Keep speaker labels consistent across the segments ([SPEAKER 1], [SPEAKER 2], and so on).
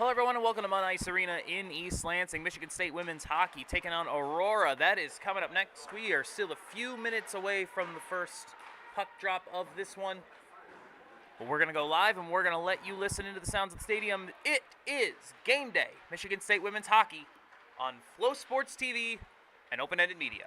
[SPEAKER 1] Hello, everyone, and welcome to Mount Ice Arena in East Lansing. Michigan State women's hockey taking on Aurora. That is coming up next. We are still a few minutes away from the first puck drop of this one. But we're going to go live, and we're going to let you listen into the sounds of the stadium. It is game day. Michigan State women's hockey on Flow Sports TV and Open-Ended Media.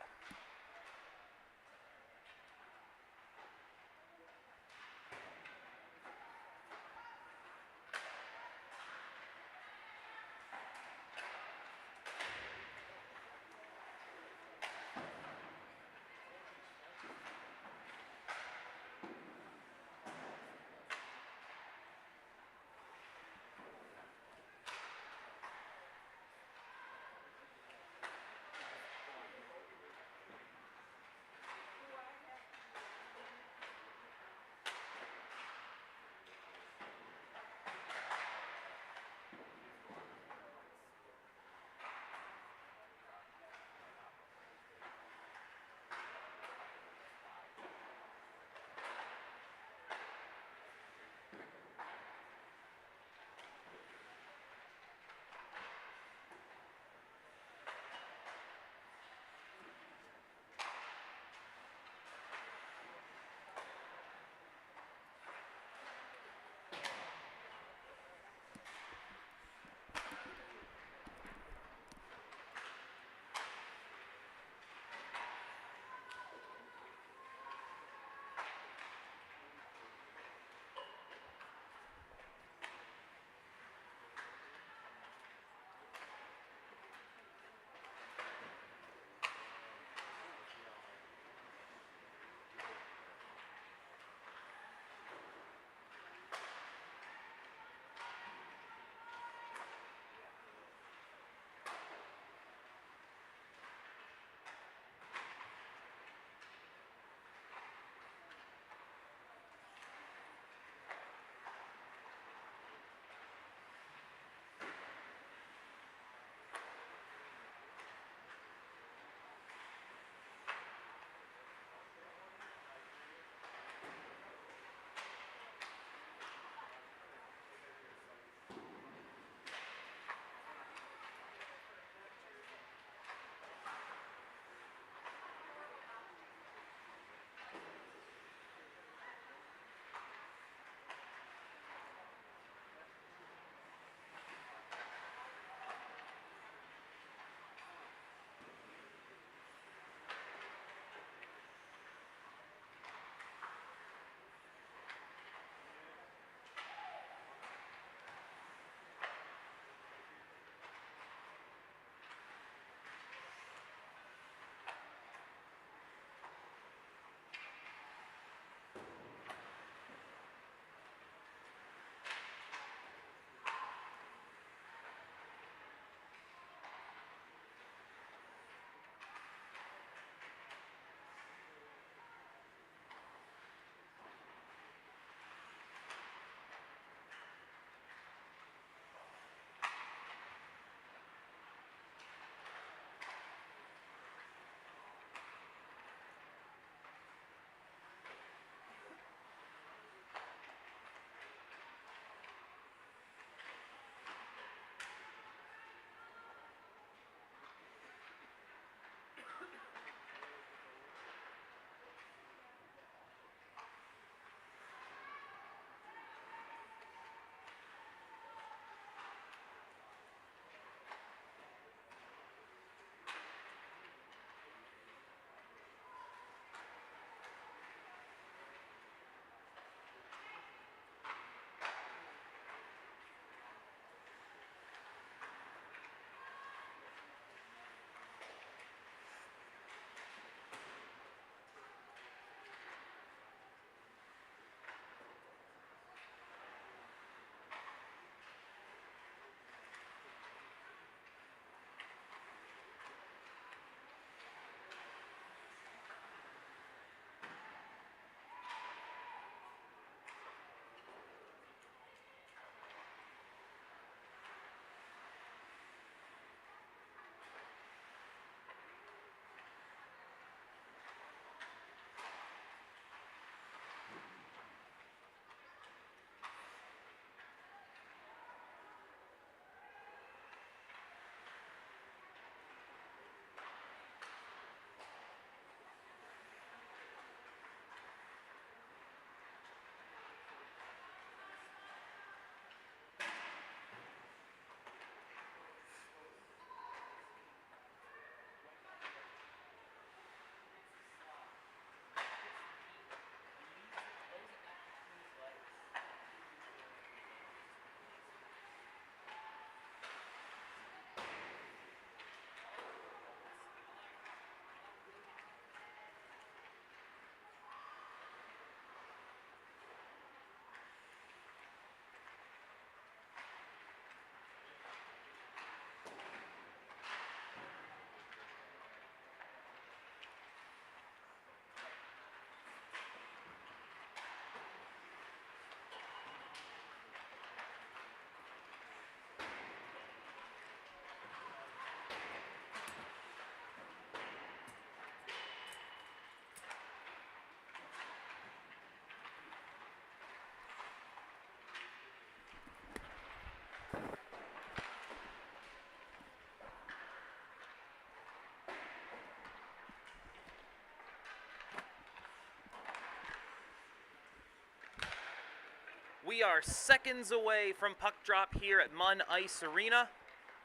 [SPEAKER 1] We are seconds away from puck drop here at Munn Ice Arena.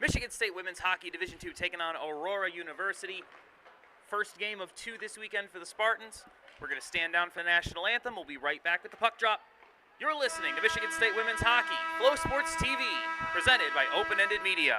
[SPEAKER 1] Michigan State Women's Hockey Division II taking on Aurora University. First game of 2 this weekend for the Spartans. We're going to stand down for the national anthem. We'll be right back with the puck drop. You're listening to Michigan State Women's Hockey, Flow Sports TV, presented by Open Ended Media.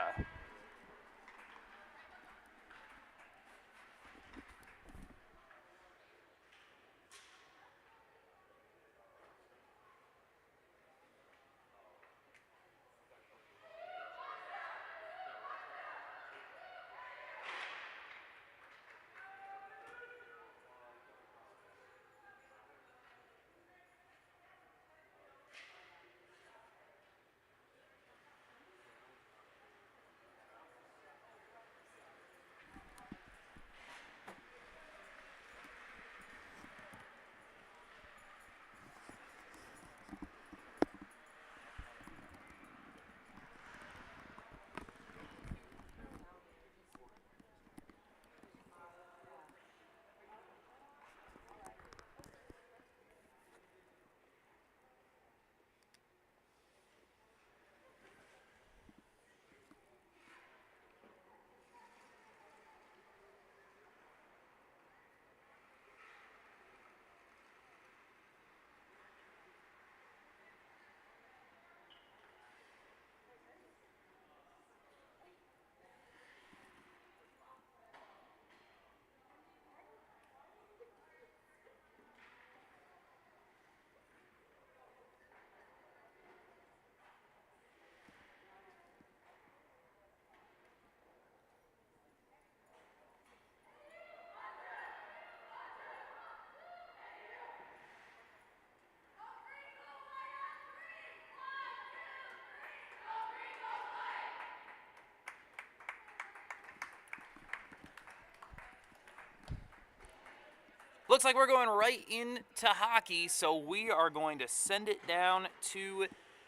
[SPEAKER 1] Looks like we're going right into hockey, so we are going to send it down to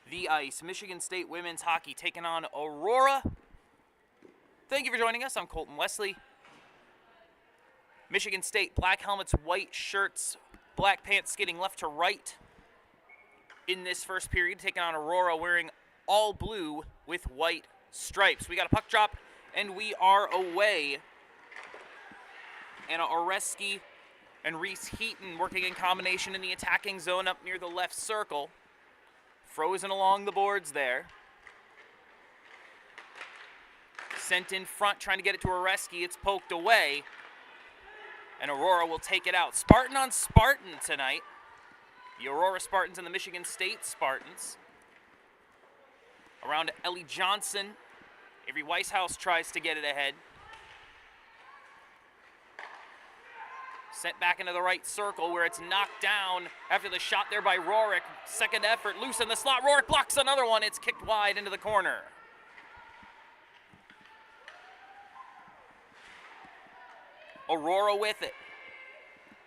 [SPEAKER 1] the ice. Michigan State Women's Hockey taking on Aurora. Thank you for joining us. I'm Colton Wesley. Michigan State, black helmets, white shirts, black pants skating left to right in this first period, taking on Aurora wearing all blue with white stripes. We got a puck drop, and we are away. Anna Oreski and Reese Heaton working in combination in the attacking zone up near the left circle. Frozen along the boards there. Sent in front, trying to get it to Oreski. It's poked away. And Aurora will take it out. Spartan on Spartan tonight. The Aurora Spartans and the Michigan State Spartans. Around Ellie Johnson. Avery Weishaus tries to get it ahead. Sent back into the right circle where it's knocked down after the shot there by Rorick. Second effort, loose in the slot. Rorick blocks another one. It's kicked wide into the corner. Aurora with it.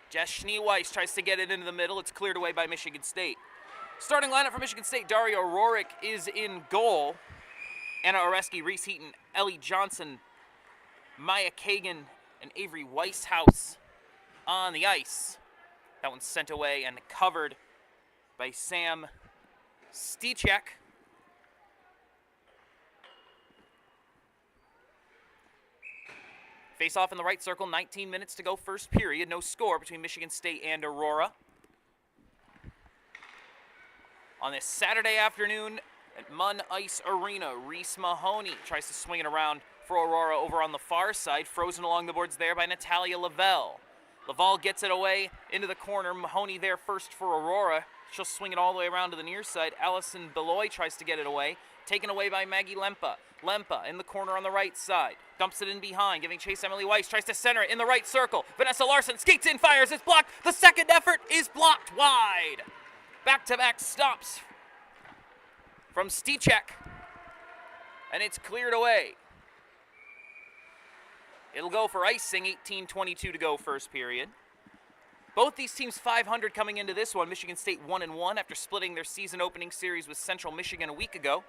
[SPEAKER 1] Jess Schneeweiss tries to get it into the middle. It's cleared away by Michigan State. Starting lineup for Michigan State, Daria Rorick is in goal. Anna Oreski, Reese Heaton, Ellie Johnson, Maya Kagan, and Avery Weishaus on the ice. That one's sent away and covered by Sam Stichek. Face off in the right circle, 19 minutes to go first period. No score between Michigan State and Aurora. On this Saturday afternoon at Munn Ice Arena, Reese Mahoney tries to swing it around for Aurora over on the far side. Frozen along the boards there by Natalia Lavelle. Laval gets it away into the corner. Mahoney there first for Aurora. She'll swing it all the way around to the near side. Allison Beloy tries to get it away. Taken away by Maggie Lempa. Lempa in the corner on the right side. Dumps it in behind, giving chase Emily Weiss. Tries to center it in the right circle. Vanessa Larson skates in, fires. It's blocked. The second effort is blocked wide. Back-to-back stops from Stichek. And it's cleared away. It'll go for icing, 18:22 to go first period. Both these teams 500 coming into this one. Michigan State 1-1 after splitting their season opening series with Central Michigan a week ago.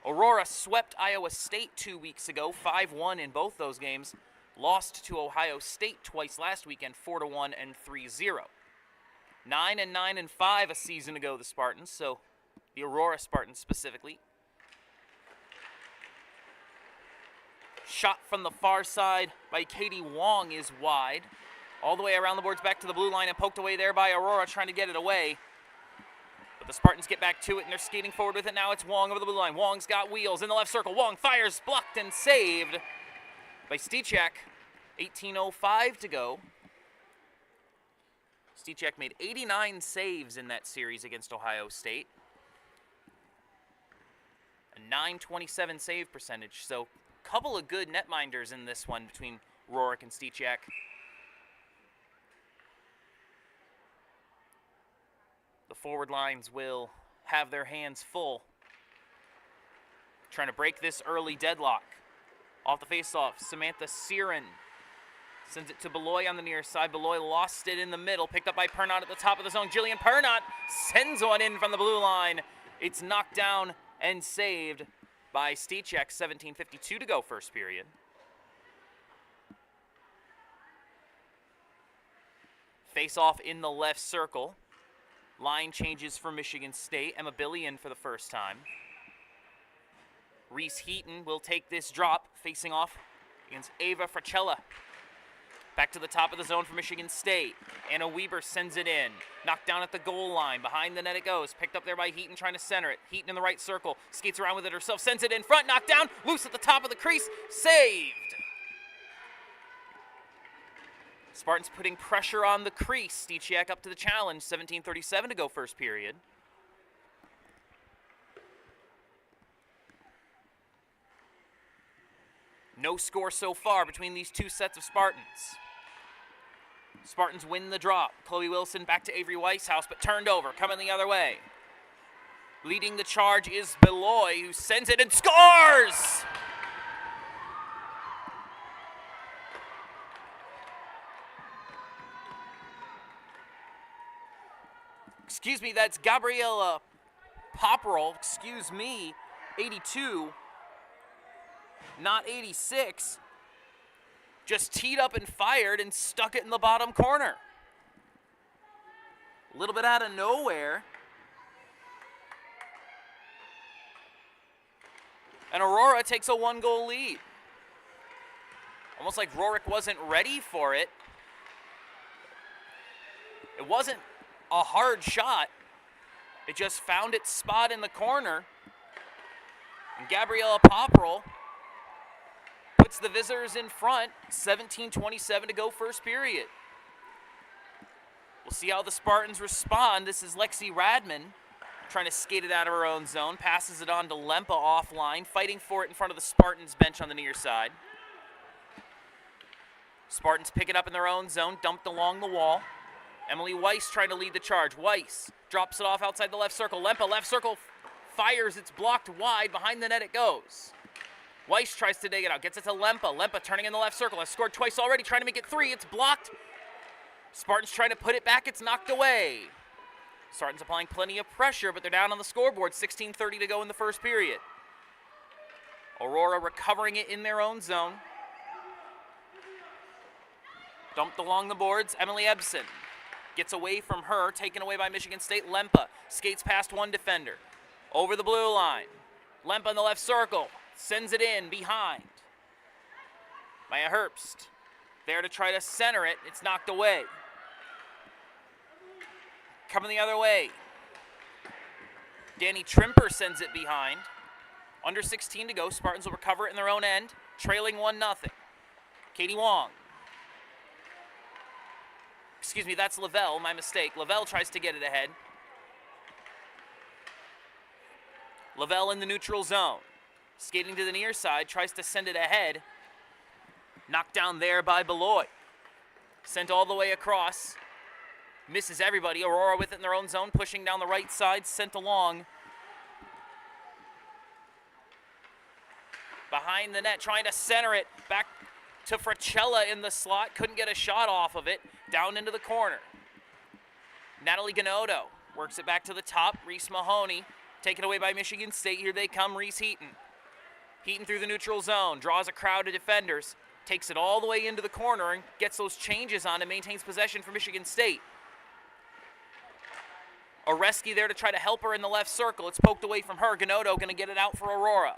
[SPEAKER 1] Aurora swept Iowa State 2 weeks ago, 5-1 in both those games. Lost to Ohio State twice last weekend, 4-1 and 3-0. 9-9-5 a season ago, the Spartans, so the Aurora Spartans specifically. Shot from the far side by Katie Wong is wide. All the way around the boards back to the blue line and poked away there by Aurora trying to get it away. But the Spartans get back to it and they're skating forward with it now. It's Wong over the blue line. Wong's got wheels in the left circle. Wong fires, blocked and saved by Stechak. 18:05 to go. Stechak made 89 saves in that series against Ohio State. A .927 save percentage. So a couple of good netminders in this one between Rourke and Stechak. The forward lines will have their hands full, trying to break this early deadlock. Off the faceoff, Samantha Siren sends it to Beloy on the near side. Beloy lost it in the middle, picked up by Pernot at the top of the zone. Jillian Pernot sends one in from the blue line. It's knocked down and saved by Stechak. 17:52 to go, first period. Face-off in the left circle. Line changes for Michigan State. Emma Billion for the first time. Reese Heaton will take this drop, facing off against Ava Fracella. Back to the top of the zone for Michigan State. Anna Weber sends it in. Knocked down at the goal line. Behind the net it goes. Picked up there by Heaton trying to center it. Heaton in the right circle. Skates around with it herself. Sends it in front. Knocked down. Loose at the top of the crease. Saved. Spartans putting pressure on the crease. Stechak up to the challenge. 17:37 to go, first period. No score so far between these two sets of Spartans. Spartans win the drop. Chloe Wilson back to Avery Weishaus, but turned over, coming the other way. Leading the charge is Beloy, who sends it and scores! Excuse me, that's Gabriella Popperl, 82, not 86. Just teed up and fired and stuck it in the bottom corner. A little bit out of nowhere. And Aurora takes a 1-goal lead. Almost like Rourke wasn't ready for it. It wasn't a hard shot. It just found its spot in the corner. And Gabriella Popperl puts the visitors in front. 17:27 to go, first period. We'll see how the Spartans respond. This is Lexi Radman trying to skate it out of her own zone. Passes it on to Lempa offline, fighting for it in front of the Spartans bench on the near side. Spartans pick it up in their own zone, dumped along the wall. Emily Weiss trying to lead the charge. Weiss drops it off outside the left circle. Lempa, left circle, fires. It's blocked wide. Behind the net it goes. Weiss tries to dig it out. Gets it to Lempa. Lempa turning in the left circle. Has scored twice already. Trying to make it 3. It's blocked. Spartans trying to put it back. It's knocked away. Spartans applying plenty of pressure, but they're down on the scoreboard. 16:30 to go in the first period. Aurora recovering it in their own zone. Dumped along the boards. Emily Ebsen gets away from her, taken away by Michigan State. Lempa skates past one defender. Over the blue line. Lempa in the left circle. Sends it in behind. Maya Herbst there to try to center it. It's knocked away. Coming the other way. Danny Trimper sends it behind. Under 16 to go. Spartans will recover it in their own end. Trailing 1-0. Katie Wong. Excuse me, that's Lavelle, my mistake. Lavelle tries to get it ahead. Lavelle in the neutral zone. Skating to the near side, tries to send it ahead. Knocked down there by Beloy. Sent all the way across. Misses everybody. Aurora with it in their own zone, pushing down the right side, sent along. Behind the net, trying to center it. Back to Fracella in the slot. Couldn't get a shot off of it. Down into the corner. Natalie Ganotto works it back to the top. Reese Mahoney taken away by Michigan State. Here they come, Reese Heaton. Heaton through the neutral zone. Draws a crowd of defenders. Takes it all the way into the corner and gets those changes on and maintains possession for Michigan State. Oreski there to try to help her in the left circle. It's poked away from her. Ganotto going to get it out for Aurora.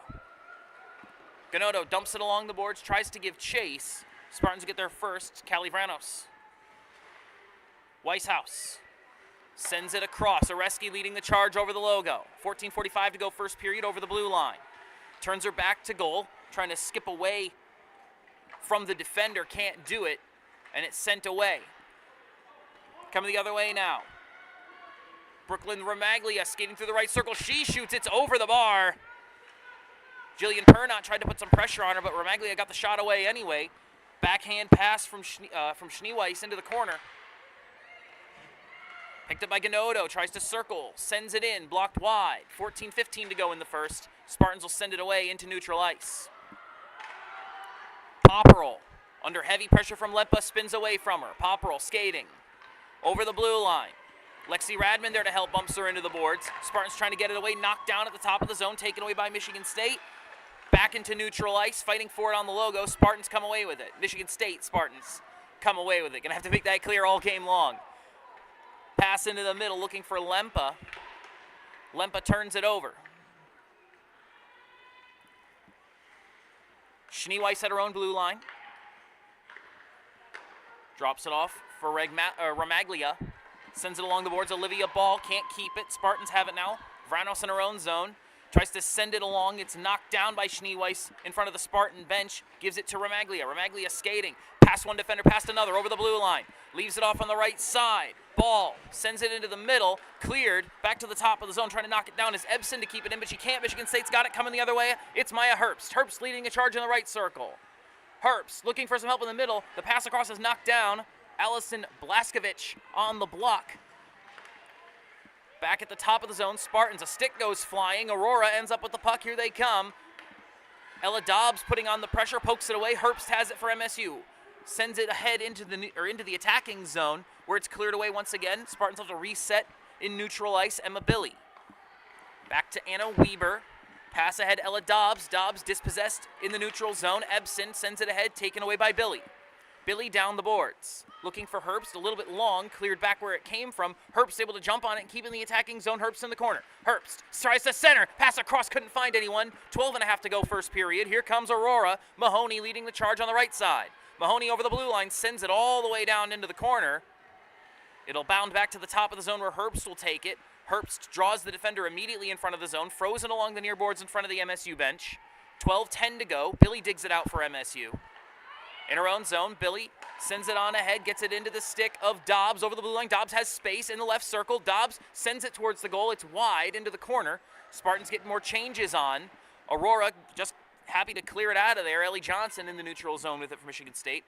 [SPEAKER 1] Ganotto dumps it along the boards, tries to give chase. Spartans get there first. Kalivranos. Weishaus sends it across. Oreski leading the charge over the logo. 14:45 to go first period over the blue line. Turns her back to goal, trying to skip away from the defender. Can't do it, and it's sent away. Coming the other way now. Brooklyn Romaglia skating through the right circle. She shoots. It's over the bar. Jillian Pernot tried to put some pressure on her, but Romaglia got the shot away anyway. Backhand pass from Schneeweiss into the corner. Picked up by Ganotto. Tries to circle. Sends it in. Blocked wide. 14:15 to go in the first. Spartans will send it away into neutral ice. Popperl, under heavy pressure from Leppa, spins away from her. Popperl skating over the blue line. Lexi Radman there to help, bumps her into the boards. Spartans trying to get it away, knocked down at the top of the zone, taken away by Michigan State. Back into neutral ice, fighting for it on the logo. Spartans come away with it. Michigan State Spartans come away with it. Gonna have to make that clear all game long. Pass into the middle, looking for Lempa. Lempa turns it over. Schneeweiss at her own blue line. Drops it off for Romaglia. Sends it along the boards. Olivia Ball can't keep it. Spartans have it now. Vranos in her own zone. Tries to send it along. It's knocked down by Schneeweiss in front of the Spartan bench. Gives it to Romaglia. Romaglia skating. Past one defender, past another, over the blue line. Leaves it off on the right side. Ball sends it into the middle. Cleared. Back to the top of the zone. Trying to knock it down is Ebsen to keep it in, but she can't. Michigan State's got it coming the other way. It's Maya Herbst. Herbst leading the charge in the right circle. Herbst looking for some help in the middle. The pass across is knocked down. Allison Blaskovich on the block. Back at the top of the zone, Spartans. A stick goes flying. Aurora ends up with the puck. Here they come. Ella Dobbs putting on the pressure, pokes it away. Herbst has it for MSU. Sends it ahead into the attacking zone, where it's cleared away once again. Spartans have to reset in neutral ice. Emma Billy. Back to Anna Weber. Pass ahead, Ella Dobbs. Dobbs dispossessed in the neutral zone. Ebsen sends it ahead, taken away by Billy. Billy down the boards. Looking for Herbst, a little bit long, cleared back where it came from. Herbst able to jump on it and keep in the attacking zone. Herbst in the corner. Herbst tries to center. Pass across, couldn't find anyone. 12:30 to go first period. Here comes Aurora. Mahoney leading the charge on the right side. Mahoney over the blue line, sends it all the way down into the corner. It'll bound back to the top of the zone where Herbst will take it. Herbst draws the defender immediately in front of the zone, frozen along the near boards in front of the MSU bench. 12:10 to go. Billy digs it out for MSU. In her own zone, Billy sends it on ahead, gets it into the stick of Dobbs over the blue line. Dobbs has space in the left circle. Dobbs sends it towards the goal. It's wide into the corner. Spartans get more changes on. Aurora just happy to clear it out of there. Ellie Johnson in the neutral zone with it for Michigan State.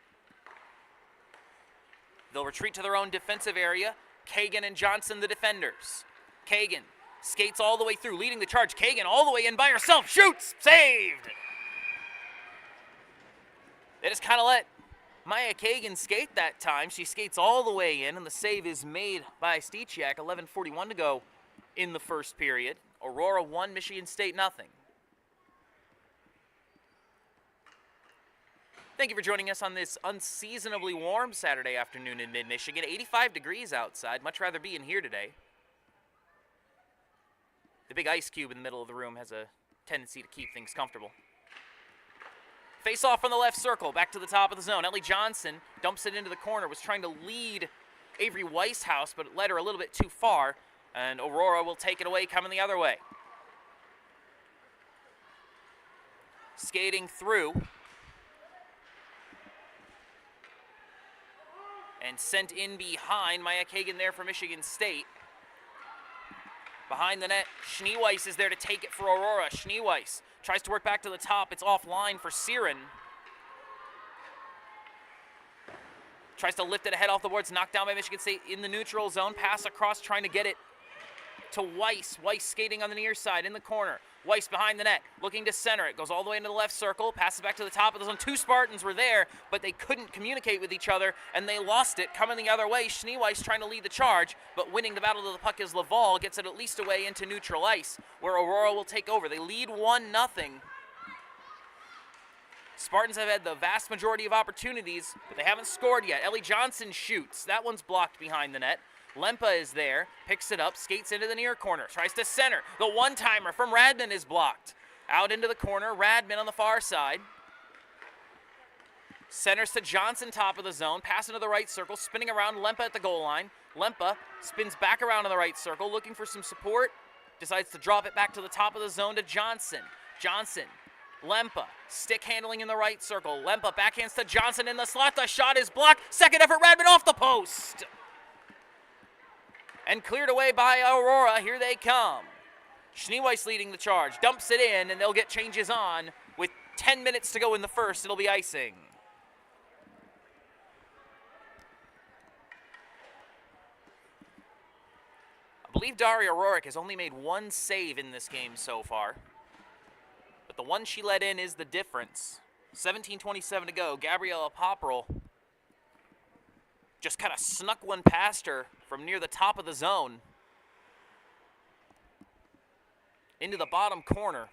[SPEAKER 1] They'll retreat to their own defensive area. Kagan and Johnson, the defenders. Kagan skates all the way through, leading the charge. Kagan all the way in by herself. Shoots! Saved! They just kind of let Maya Kagan skate that time. She skates all the way in, and the save is made by Steciak. 11:41 to go in the first period. Aurora 1, Michigan State nothing. Thank you for joining us on this unseasonably warm Saturday afternoon in mid-Michigan. 85 degrees outside. Much rather be in here today. The big ice cube in the middle of the room has a tendency to keep things comfortable. Face off from the left circle, back to the top of the zone. Ellie Johnson dumps it into the corner, was trying to lead Avery Weishaus, but it led her a little bit too far, and Aurora will take it away, coming the other way. Skating through. And sent in behind. Maya Kagan there for Michigan State. Behind the net, Schneeweiss is there to take it for Aurora. Schneeweiss tries to work back to the top. It's offline for Siren. Tries to lift it ahead off the boards. Knocked down by Michigan State in the neutral zone. Pass across, trying to get it to Weiss. Weiss skating on the near side in the corner. Weiss behind the net, looking to center it. Goes all the way into the left circle. Passes back to the top of the zone. Two Spartans were there, but they couldn't communicate with each other, and they lost it. Coming the other way, Schneeweiss trying to lead the charge, but winning the battle to the puck is Laval. Gets it at least away into neutral ice, where Aurora will take over. They lead 1-0. Spartans have had the vast majority of opportunities, but they haven't scored yet. Ellie Johnson shoots. That one's blocked behind the net. Lempa is there, picks it up, skates into the near corner, tries to center. The one-timer from Radman is blocked. Out into the corner, Radman on the far side. Centers to Johnson, top of the zone, pass into the right circle, spinning around Lempa at the goal line. Lempa spins back around in the right circle, looking for some support. Decides to drop it back to the top of the zone to Johnson. Johnson, Lempa, stick handling in the right circle. Lempa backhands to Johnson in the slot. The shot is blocked. Second effort, Radman off the post. And cleared away by Aurora. Here they come. Schneeweiss leading the charge. Dumps it in, and they'll get changes on. With 10 minutes to go in the first, it'll be icing. I believe Daria Rorick has only made one save in this game so far. But the one she let in is the difference. 17:27 to go. Gabriella Popperl just kind of snuck one past her from near the top of the zone into the bottom corner.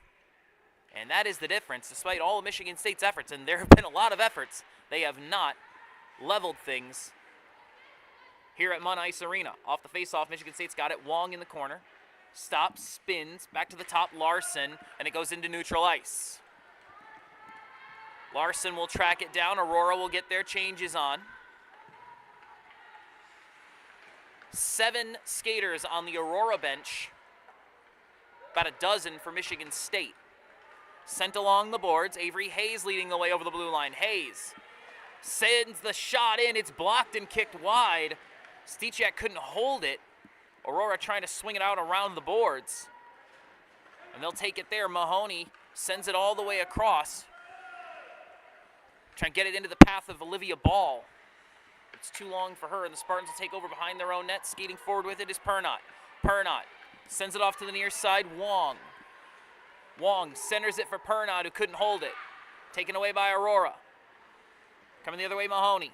[SPEAKER 1] And that is the difference. Despite all of Michigan State's efforts, and there have been a lot of efforts, they have not leveled things here at Munn Ice Arena. Off the face-off, Michigan State's got it. Wong in the corner. Stops, spins, back to the top, Larson, and it goes into neutral ice. Larson will track it down. Aurora will get their changes on. 7 skaters on the Aurora bench. About a dozen for Michigan State. Sent along the boards. Avery Hayes leading the way over the blue line. Hayes sends the shot in. It's blocked and kicked wide. Stechak couldn't hold it. Aurora trying to swing it out around the boards. And they'll take it there. Mahoney sends it all the way across. Trying to get it into the path of Olivia Ball. It's too long for her, and the Spartans will take over behind their own net. Skating forward with it is Pernot. Pernot sends it off to the near side. Wong. Wong centers it for Pernot, who couldn't hold it. Taken away by Aurora. Coming the other way, Mahoney.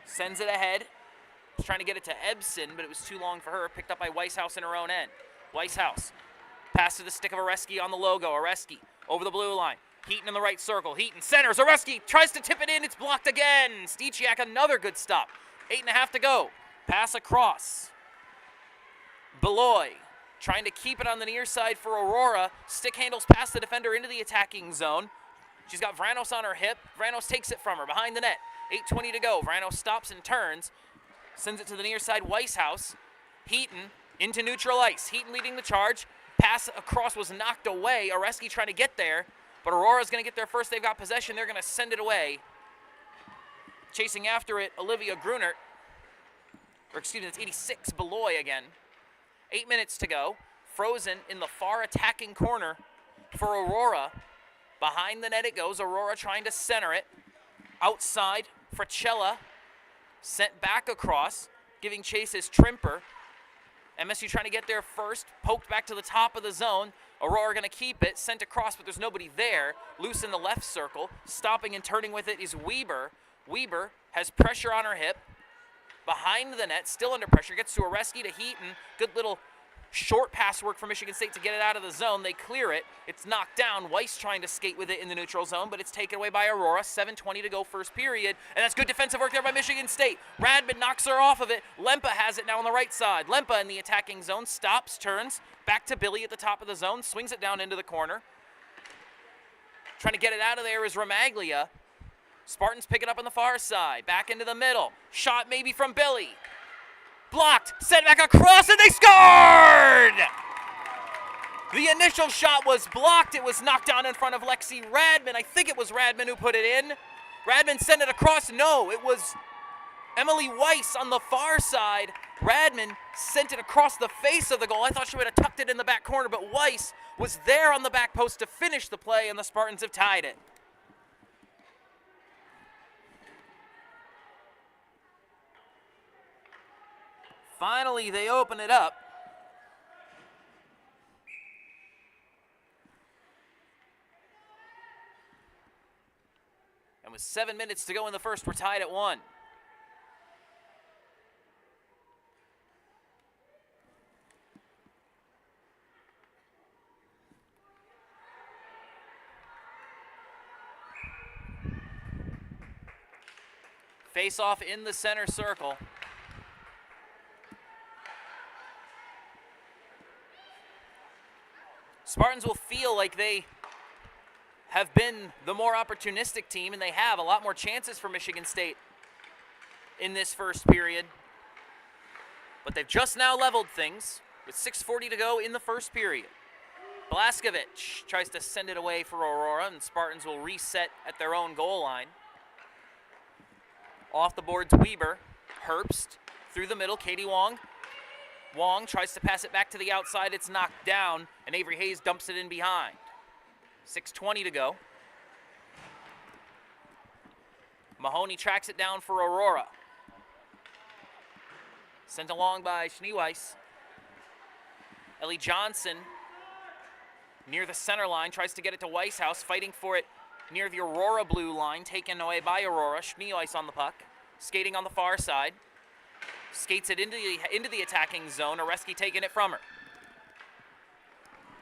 [SPEAKER 1] Sends it ahead. Was trying to get it to Ebsen, but it was too long for her. Picked up by Weishaus in her own end. Weishaus. Pass to the stick of Oreski on the logo. Oreski over the blue line. Heaton in the right circle. Heaton centers. Oreski tries to tip it in. It's blocked again. Stechak, another good stop. 8.5 to go. Pass across. Beloy trying to keep it on the near side for Aurora. Stick handles past the defender into the attacking zone. She's got Vranos on her hip. Vranos takes it from her behind the net. 8:20 to go. Vranos stops and turns. Sends it to the near side. Weishaus. Heaton into neutral ice. Heaton leading the charge. Pass across was knocked away. Oreski trying to get there, but Aurora's going to get there first. They've got possession. They're going to send it away. Chasing after it, Olivia Grunert. Or excuse me, it's 86, Beloy again. 8 minutes to go. Frozen in the far attacking corner for Aurora. Behind the net it goes. Aurora trying to center it. Outside, Frachella. Sent back across. Giving chase is Trimper. MSU trying to get there first. Poked back to the top of the zone. Aurora going to keep it. Sent across, but there's nobody there. Loose in the left circle. Stopping and turning with it is Weber. Weber has pressure on her hip. Behind the net, still under pressure. Gets to Oreski to Heaton. Good little short pass work for Michigan State to get it out of the zone. They clear it. It's knocked down. Weiss trying to skate with it in the neutral zone, but it's taken away by Aurora. 7:20 to go first period. And that's good defensive work there by Michigan State. Radman knocks her off of it. Lempa has it now on the right side. Lempa in the attacking zone. Stops, turns. Back to Billy at the top of the zone. Swings it down into the corner. Trying to get it out of there is Ramaglia. Spartans pick it up on the far side. Back into the middle. Shot maybe from Billy. Blocked. Sent back across, and they scored! The initial shot was blocked. It was knocked down in front of Lexi Radman. I think it was Radman who put it in. Radman sent it across. No, it was Emily Weiss on the far side. Radman sent it across the face of the goal. I thought she would have tucked it in the back corner, but Weiss was there on the back post to finish the play, and the Spartans have tied it. Finally, they open it up. And with 7 minutes to go in the first, we're tied at 1. Face off in the center circle. Spartans will feel like they have been the more opportunistic team, and they have a lot more chances for Michigan State in this first period. But they've just now leveled things with 6:40 to go in the first period. Blaskovich tries to send it away for Aurora, and Spartans will reset at their own goal line. Off the boards, Weber. Herbst through the middle, Katie Wong. Wong tries to pass it back to the outside. It's knocked down, and Avery Hayes dumps it in behind. 6:20 to go. Mahoney tracks it down for Aurora. Sent along by Schneeweiss. Ellie Johnson near the center line, tries to get it to Weishaus, fighting for it near the Aurora blue line, taken away by Aurora. Schneeweiss on the puck, skating on the far side. Skates it into the attacking zone. Oreski taking it from her.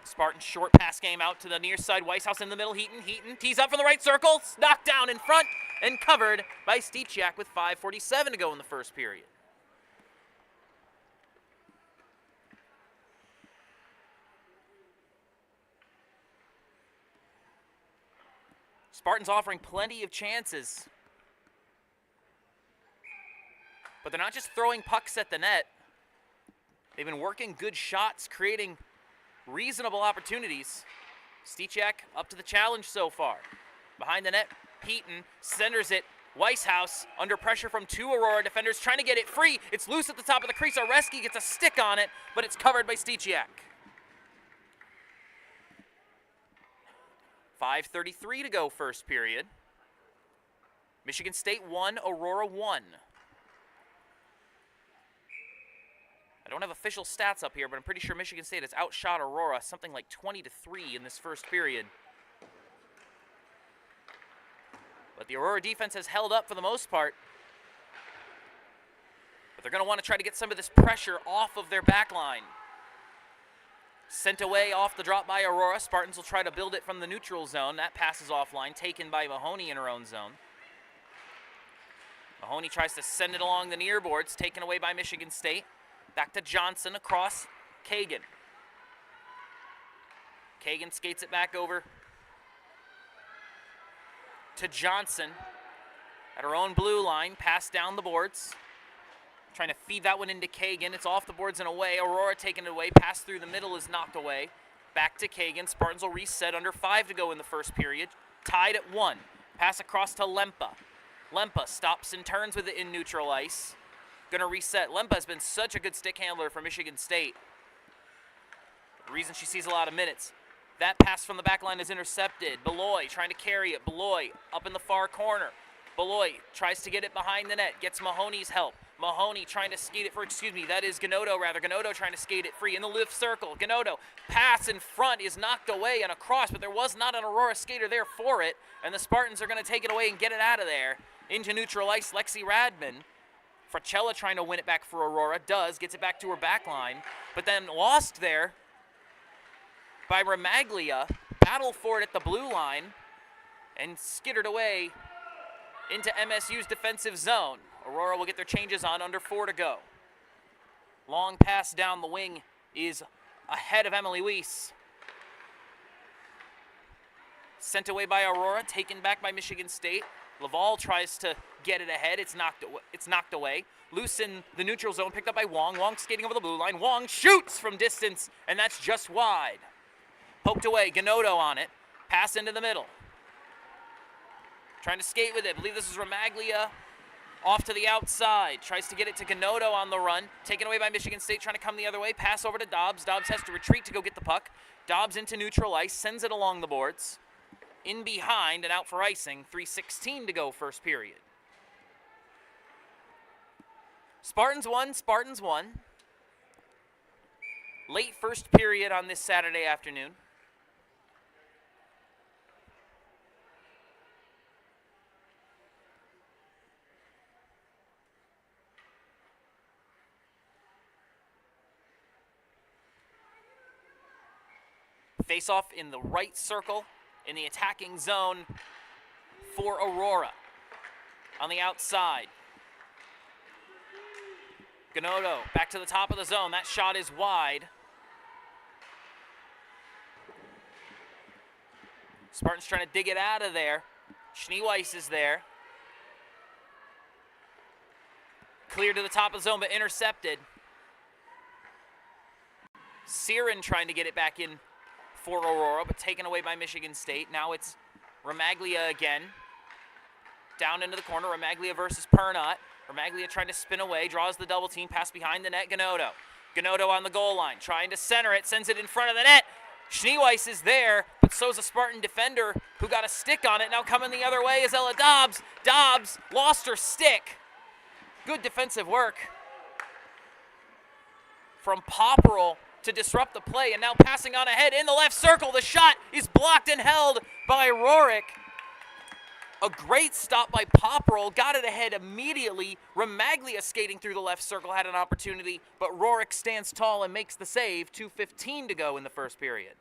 [SPEAKER 1] Spartans short pass game out to the near side. Weishaus in the middle. Heaton tees up from the right circle. Knocked down in front and covered by Stechak with 5:47 to go in the first period. Spartans offering plenty of chances. But they're not just throwing pucks at the net. They've been working good shots, creating reasonable opportunities. Stechak up to the challenge so far. Behind the net, Heaton centers it. Weishaus under pressure from two Aurora defenders, trying to get it free. It's loose at the top of the crease. Oreski gets a stick on it, but it's covered by Stechak. 5:33 to go first period. Michigan State 1, Aurora 1. I don't have official stats up here, but I'm pretty sure Michigan State has outshot Aurora something like 20-3 in this first period. But the Aurora defense has held up for the most part. But they're going to want to try to get some of this pressure off of their back line. Sent away off the drop by Aurora. Spartans will try to build it from the neutral zone. That passes offline, taken by Mahoney in her own zone. Mahoney tries to send it along the near boards, taken away by Michigan State. Back to Johnson across Kagan. Kagan skates it back over to Johnson at her own blue line. Pass down the boards. Trying to feed that one into Kagan. It's off the boards and away. Aurora taking it away. Pass through the middle is knocked away. Back to Kagan. Spartans will reset under 5 to go in the first period. Tied at 1. Pass across to Lempa. Lempa stops and turns with it in neutral ice. Going to reset. Lempa has been such a good stick handler for Michigan State. The reason she sees a lot of minutes. That pass from the back line is intercepted. Beloy trying to carry it. Beloy up in the far corner. Beloy tries to get it behind the net. Gets Mahoney's help. Mahoney trying to skate it for, that is Ganotto rather. Ganotto trying to skate it free in the left circle. Ganotto pass in front is knocked away and across, but there was not an Aurora skater there for it. And the Spartans are going to take it away and get it out of there. Into neutral ice, Lexi Radman. Fracella trying to win it back for Aurora. Gets it back to her back line, but then lost there by Remaglia. Battle for it at the blue line and skittered away into MSU's defensive zone. Aurora will get their changes on under 4 to go. Long pass down the wing is ahead of Emily Weiss. Sent away by Aurora, taken back by Michigan State. Laval tries to get it ahead. It's knocked away. Loose in the neutral zone, picked up by Wong. Wong skating over the blue line. Wong shoots from distance, and that's just wide. Poked away, Ganotto on it. Pass into the middle. Trying to skate with it. I believe this is Remaglia. Off to the outside. Tries to get it to Ganotto on the run. Taken away by Michigan State, trying to come the other way. Pass over to Dobbs. Dobbs has to retreat to go get the puck. Dobbs into neutral ice. Sends it along the boards. In behind and out for icing. 3:16 to go first period. Spartans won. Spartans won. Late first period on this Saturday afternoon. Face-off in the right circle in the attacking zone for Aurora. On the outside, Ganodo back to the top of the zone. That shot is wide. Spartans trying to dig it out of there. Schneeweiss is there. Cleared to the top of the zone, but intercepted. Siren trying to get it back in for Aurora, but taken away by Michigan State. Now it's Romaglia again. Down into the corner, Romaglia versus Pernot. Romaglia trying to spin away, draws the double team, pass behind the net, Ganodo. Ganodo on the goal line, trying to center it, sends it in front of the net. Schneeweiss is there, but so's a Spartan defender who got a stick on it. Now coming the other way is Ella Dobbs. Dobbs lost her stick. Good defensive work from Popperl to disrupt the play, and now passing on ahead in the left circle. The shot is blocked and held by Rorick. A great stop by Popperl, got it ahead immediately. Romaglia skating through the left circle had an opportunity, but Rorick stands tall and makes the save. 2:15 to go in the first period.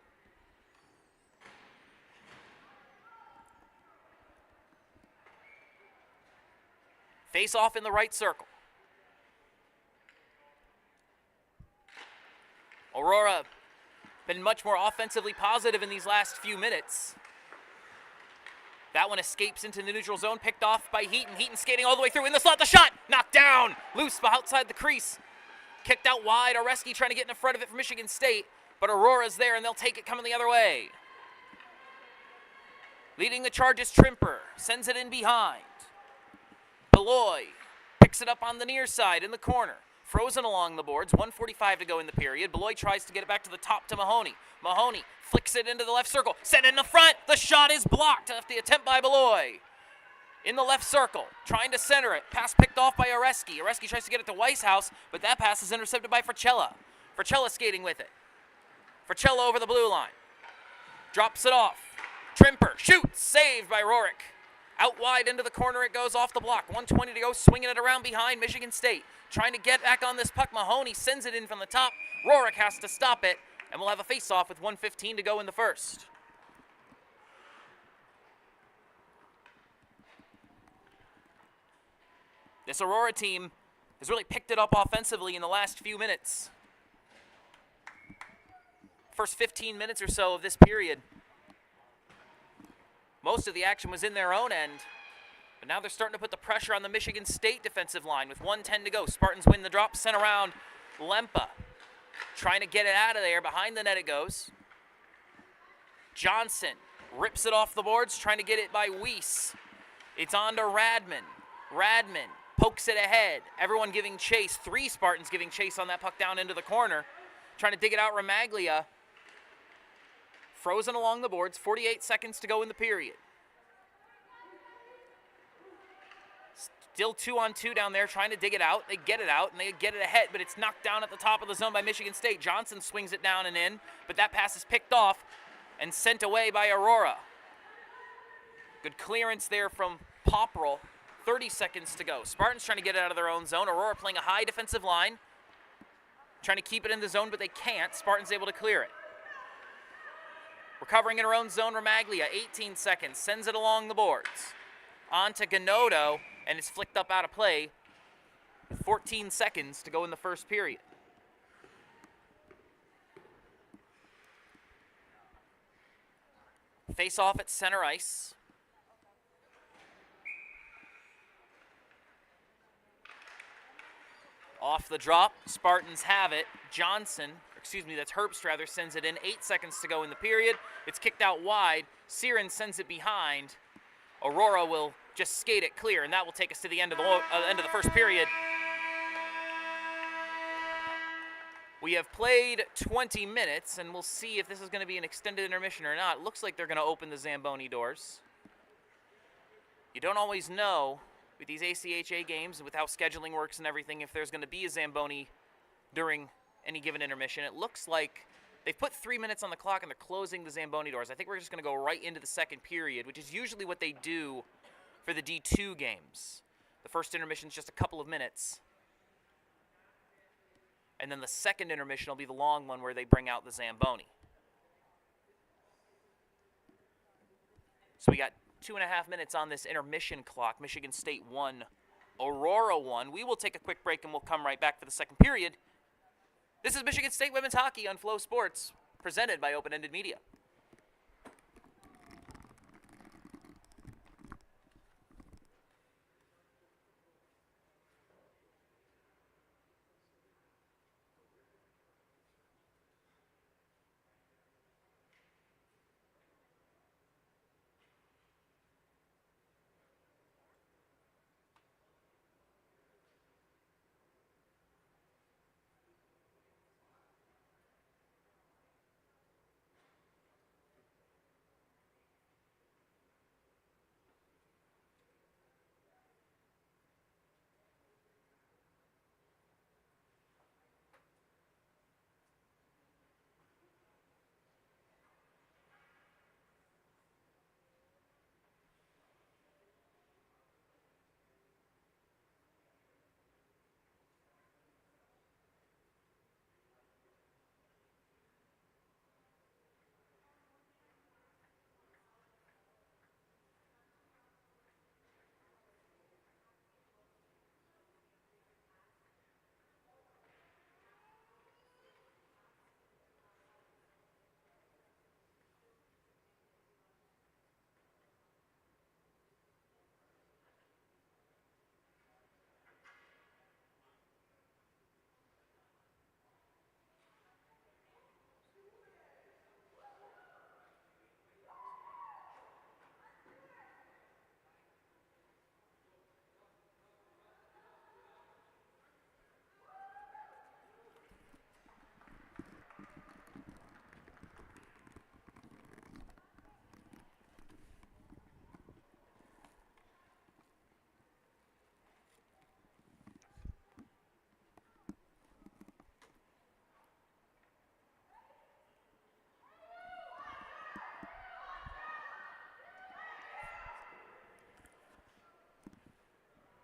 [SPEAKER 1] Face off in the right circle. Aurora been much more offensively positive in these last few minutes. That one escapes into the neutral zone, picked off by Heaton. Heaton skating all the way through in the slot. The shot knocked down, loose outside the crease. Kicked out wide. Oreski trying to get in front of it for Michigan State, but Aurora's there and they'll take it coming the other way. Leading the charge is Trimper, sends it in behind. Beloy picks it up on the near side in the corner. Frozen along the boards, 1:45 to go in the period. Beloy tries to get it back to the top to Mahoney. Mahoney flicks it into the left circle, sent it in the front. The shot is blocked after the attempt by Beloy. In the left circle, trying to center it. Pass picked off by Oreski. Oreski tries to get it to Weishaus, but that pass is intercepted by Fricella. Fricella skating with it. Fricella over the blue line. Drops it off. Trimper shoots, saved by Rorick. Out wide into the corner it goes off the block. 1:20 to go, swinging it around behind Michigan State. Trying to get back on this puck. Mahoney sends it in from the top. Rorick has to stop it, and we'll have a face-off with 1:15 to go in the first. This Aurora team has really picked it up offensively in the last few minutes. First 15 minutes or so of this period. Most of the action was in their own end, but now they're starting to put the pressure on the Michigan State defensive line with 1:10 to go. Spartans win the drop, sent around Lempa. Trying to get it out of there. Behind the net it goes. Johnson rips it off the boards, trying to get it by Weiss. It's on to Radman. Radman pokes it ahead. Everyone giving chase. 3 Spartans giving chase on that puck down into the corner. Trying to dig it out, Romaglia. Frozen along the boards, 48 seconds to go in the period. Still 2-on-2 down there, trying to dig it out. They get it out, and they get it ahead, but it's knocked down at the top of the zone by Michigan State. Johnson swings it down and in, but that pass is picked off and sent away by Aurora. Good clearance there from Popperl. 30 seconds to go. Spartans trying to get it out of their own zone. Aurora playing a high defensive line. Trying to keep it in the zone, but they can't. Spartans able to clear it. Recovering in her own zone, Romaglia, 18 seconds, sends it along the boards. On to Ganodo, and it's flicked up out of play. 14 seconds to go in the first period. Face off at center ice. Off the drop, Spartans have it. That's Herbst rather, sends it in. 8 seconds to go in the period. It's kicked out wide. Siren sends it behind. Aurora will just skate it clear, and that will take us to the end of the first period. We have played 20 minutes, and we'll see if this is going to be an extended intermission or not. It looks like they're going to open the Zamboni doors. You don't always know with these ACHA games and with how scheduling works and everything if there's going to be a Zamboni during any given intermission. It looks like they've put 3 minutes on the clock and they're closing the Zamboni doors. I think we're just going to go right into the second period, which is usually what they do for the D2 games. The first intermission is just a couple of minutes. And then the second intermission will be the long one where they bring out the Zamboni. So we got 2.5 minutes on this intermission clock. Michigan State 1, Aurora 1. We will take a quick break and we'll come right back for the second period. This is Michigan State Women's Hockey on Flow Sports, presented by Open Ended Media.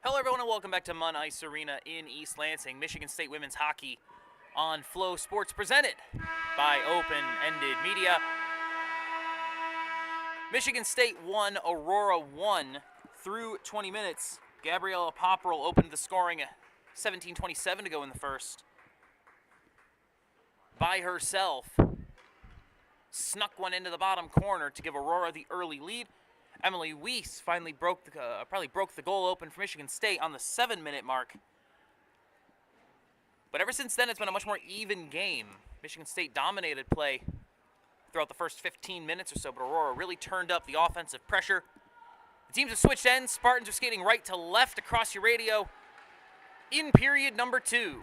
[SPEAKER 1] Hello, everyone, and welcome back to Munn Ice Arena in East Lansing. Michigan State Women's Hockey on Flow Sports, presented by Open Ended Media. Michigan State won, Aurora 1 through 20 minutes. Gabriella Popperl opened the scoring 17:27 to go in the first. By herself, snuck one into the bottom corner to give Aurora the early lead. Emily Weiss finally broke the goal open for Michigan State on the 7-minute mark. But ever since then, it's been a much more even game. Michigan State dominated play throughout the first 15 minutes or so, but Aurora really turned up the offensive pressure. The teams have switched ends. Spartans are skating right to left across your radio in period number 2.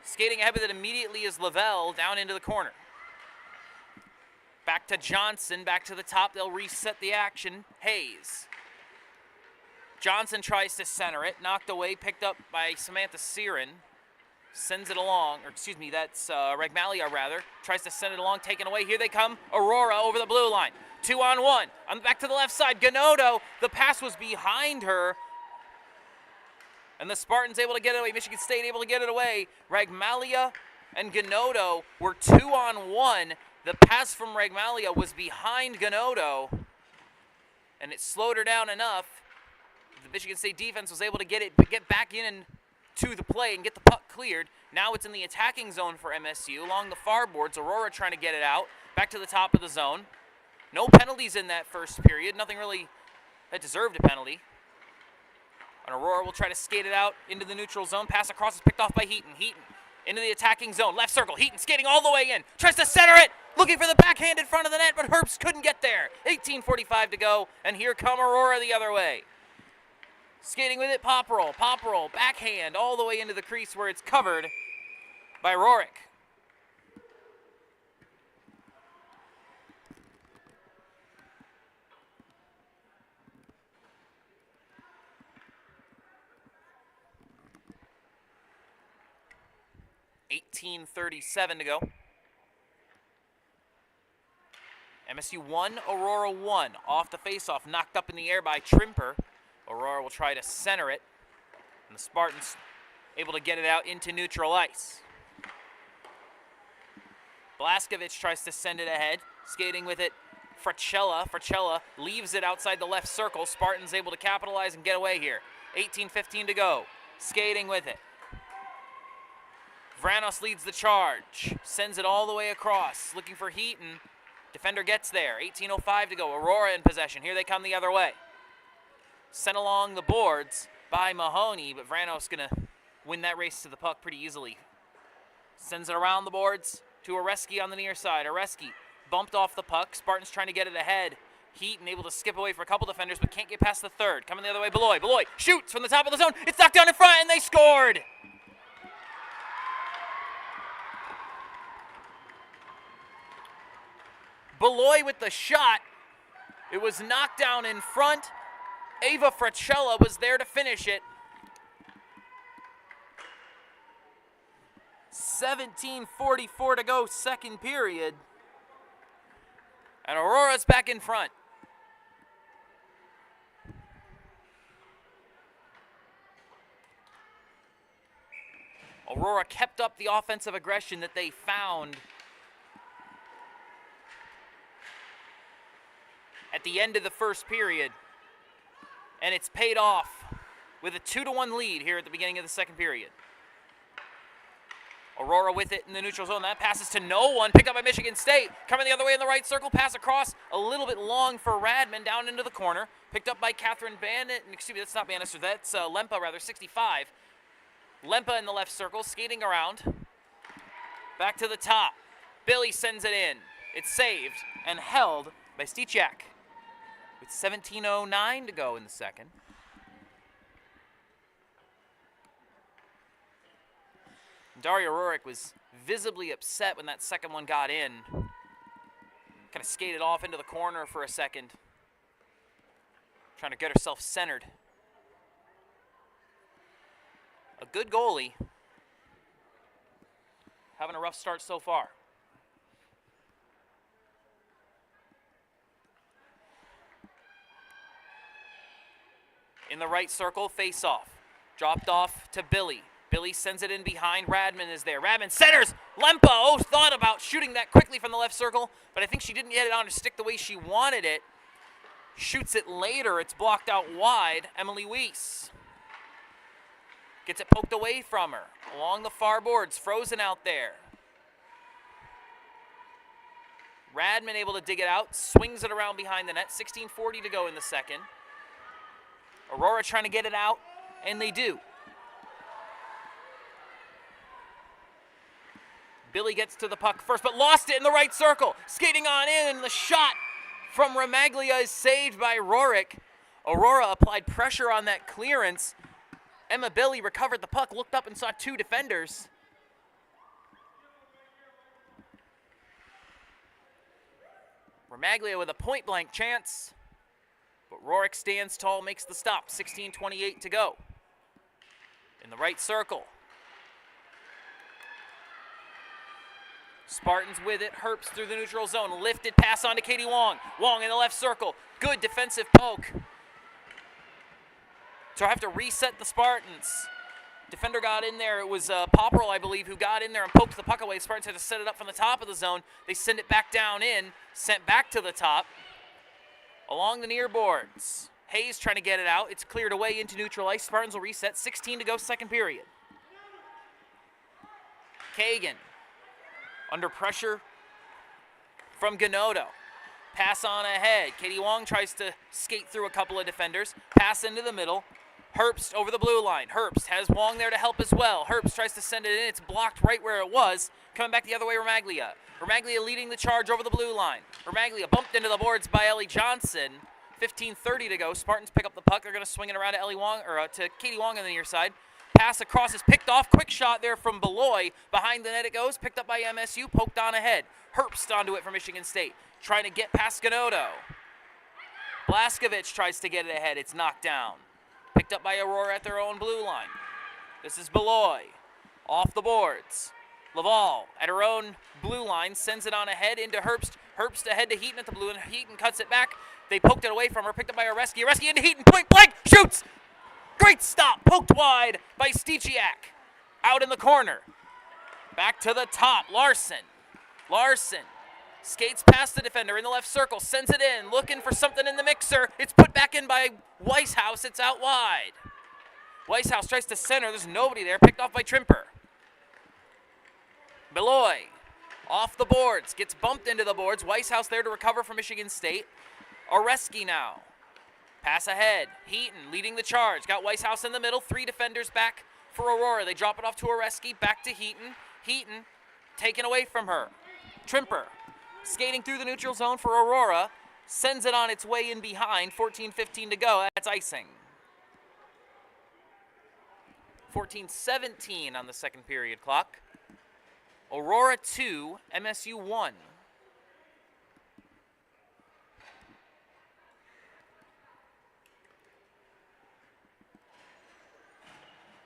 [SPEAKER 1] Skating ahead with it immediately is Lavelle down into the corner. Back to Johnson, back to the top. They'll reset the action. Hayes. Johnson tries to center it. Knocked away, picked up by Samantha Siren. Sends it along, or excuse me, that's Regmalia rather. Tries to send it along, taken away. Here they come. Aurora over the blue line. 2-on-1. Back to the left side. Ganoto. The pass was behind her. And the Spartans able to get it away. Michigan State able to get it away. Regmalia and Ganoto were 2-on-1. The pass from Regmalia was behind Ganoto, and it slowed her down enough. The Michigan State defense was able to get back in to the play and get the puck cleared. Now it's in the attacking zone for MSU. Along the far boards, Aurora trying to get it out. Back to the top of the zone. No penalties in that first period. Nothing really that deserved a penalty. And Aurora will try to skate it out into the neutral zone. Pass across is picked off by Heaton. Heaton into the attacking zone. Left circle. Heaton skating all the way in. Tries to center it. Looking for the backhand in front of the net, but Herbst couldn't get there. 18:45 to go, and here come Aurora the other way. Skating with it, Popperl. Popperl, backhand all the way into the crease where it's covered by Rorick. $18:37 to go. MSU 1, Aurora 1. Off the faceoff, knocked up in the air by Trimper. Aurora will try to center it. And the Spartans able to get it out into neutral ice. Blaskovich tries to send it ahead. Skating with it, Fratella leaves it outside the left circle. Spartans able to capitalize and get away here. 18:15 to go. Skating with it. Vranos leads the charge. Sends it all the way across. Looking for Heaton. Defender gets there. 18:05 to go. Aurora in possession. Here they come the other way. Sent along the boards by Mahoney, but Vranos going to win that race to the puck pretty easily. Sends it around the boards to Oreski on the near side. Oreski bumped off the puck. Spartans trying to get it ahead. Heaton able to skip away for a couple defenders, but can't get past the third. Coming the other way, Beloy. Beloy shoots from the top of the zone. It's knocked down in front, and they scored! Beloy with the shot. It was knocked down in front. Ava Fratella was there to finish it. 17:44 to go, second period. And Aurora's back in front. Aurora kept up the offensive aggression that they found at the end of the first period. And it's paid off with a 2-1 lead here at the beginning of the second period. Aurora with it in the neutral zone. That passes to no one. Picked up by Michigan State. Coming the other way in the right circle. Pass across. A little bit long for Radman down into the corner. Picked up by Catherine Bandit. Excuse me, that's not Bannister. That's Lempa, rather, 65. Lempa in the left circle. Skating around. Back to the top. Billy sends it in. It's saved and held by Stechak. With 17:09 to go in the second. Daria Rurik was visibly upset when that second one got in. Kind of skated off into the corner for a second. Trying to get herself centered. A good goalie. Having a rough start so far. In the right circle, face off. Dropped off to Billy. Billy sends it in behind. Radman is there. Radman centers. Lempa thought about shooting that quickly from the left circle, but I think she didn't get it on her stick the way she wanted it. Shoots it later. It's blocked out wide. Emily Weiss gets it poked away from her. Along the far boards. Frozen out there. Radman able to dig it out. Swings it around behind the net. 16:40 to go in the second. Aurora trying to get it out, and they do. Billy gets to the puck first, but lost it in the right circle. Skating on in, and the shot from Ramaglia is saved by Rurik. Aurora applied pressure on that clearance. Emma Billy recovered the puck, looked up and saw two defenders. Ramaglia with a point-blank chance. But Rurik stands tall, makes the stop. 16:28 to go. In the right circle. Spartans with it. Herps through the neutral zone. Lifted pass on to Katie Wong. Wong in the left circle. Good defensive poke. So I have to reset the Spartans. Defender got in there. It was Popperl, I believe, who got in there and poked the puck away. Spartans had to set it up from the top of the zone. They send it back down in. Sent back to the top. Along the near boards. Hayes trying to get it out. It's cleared away into neutral ice. Spartans will reset. 16 to go, second period. Kagan. Under pressure from Ganotto. Pass on ahead. Katie Wong tries to skate through a couple of defenders. Pass into the middle. Herbst over the blue line. Herbst has Wong there to help as well. Herbst tries to send it in. It's blocked right where it was. Coming back the other way, Ramaglia. Ramaglia leading the charge over the blue line. Ramaglia bumped into the boards by Ellie Johnson. 15:30 to go. Spartans pick up the puck. They're going to swing it around to Ellie Wong, or to Katie Wong on the near side. Pass across is picked off. Quick shot there from Beloy. Behind the net it goes. Picked up by MSU. Poked on ahead. Herbst onto it for Michigan State. Trying to get past Ganotto. Blaskovich tries to get it ahead. It's knocked down. Picked up by Aurora at their own blue line. This is Beloy. Off the boards. Laval at her own blue line. Sends it on ahead into Herbst. Herbst ahead to Heaton at the blue, and Heaton cuts it back. They poked it away from her. Picked up by Oreski. Oreski into Heaton. Point blank. Shoots. Great stop. Poked wide by Stechak. Out in the corner. Back to the top. Larson. Skates past the defender in the left circle, sends it in, looking for something in the mixer. It's put back in by Weishaus. It's out wide. Weishaus tries to center. There's nobody there. Picked off by Trimper. Beloy off the boards. Gets bumped into the boards. Weishaus there to recover from Michigan State. Oreski now. Pass ahead. Heaton leading the charge. Got Weishaus in the middle. 3 defenders back for Aurora. They drop it off to Oreski. Back to Heaton. Heaton taken away from her. Trimper skating through the neutral zone for Aurora. Sends it on its way in behind. 14:15 to go. That's icing. 14:17 on the second period clock. Aurora 2, MSU 1.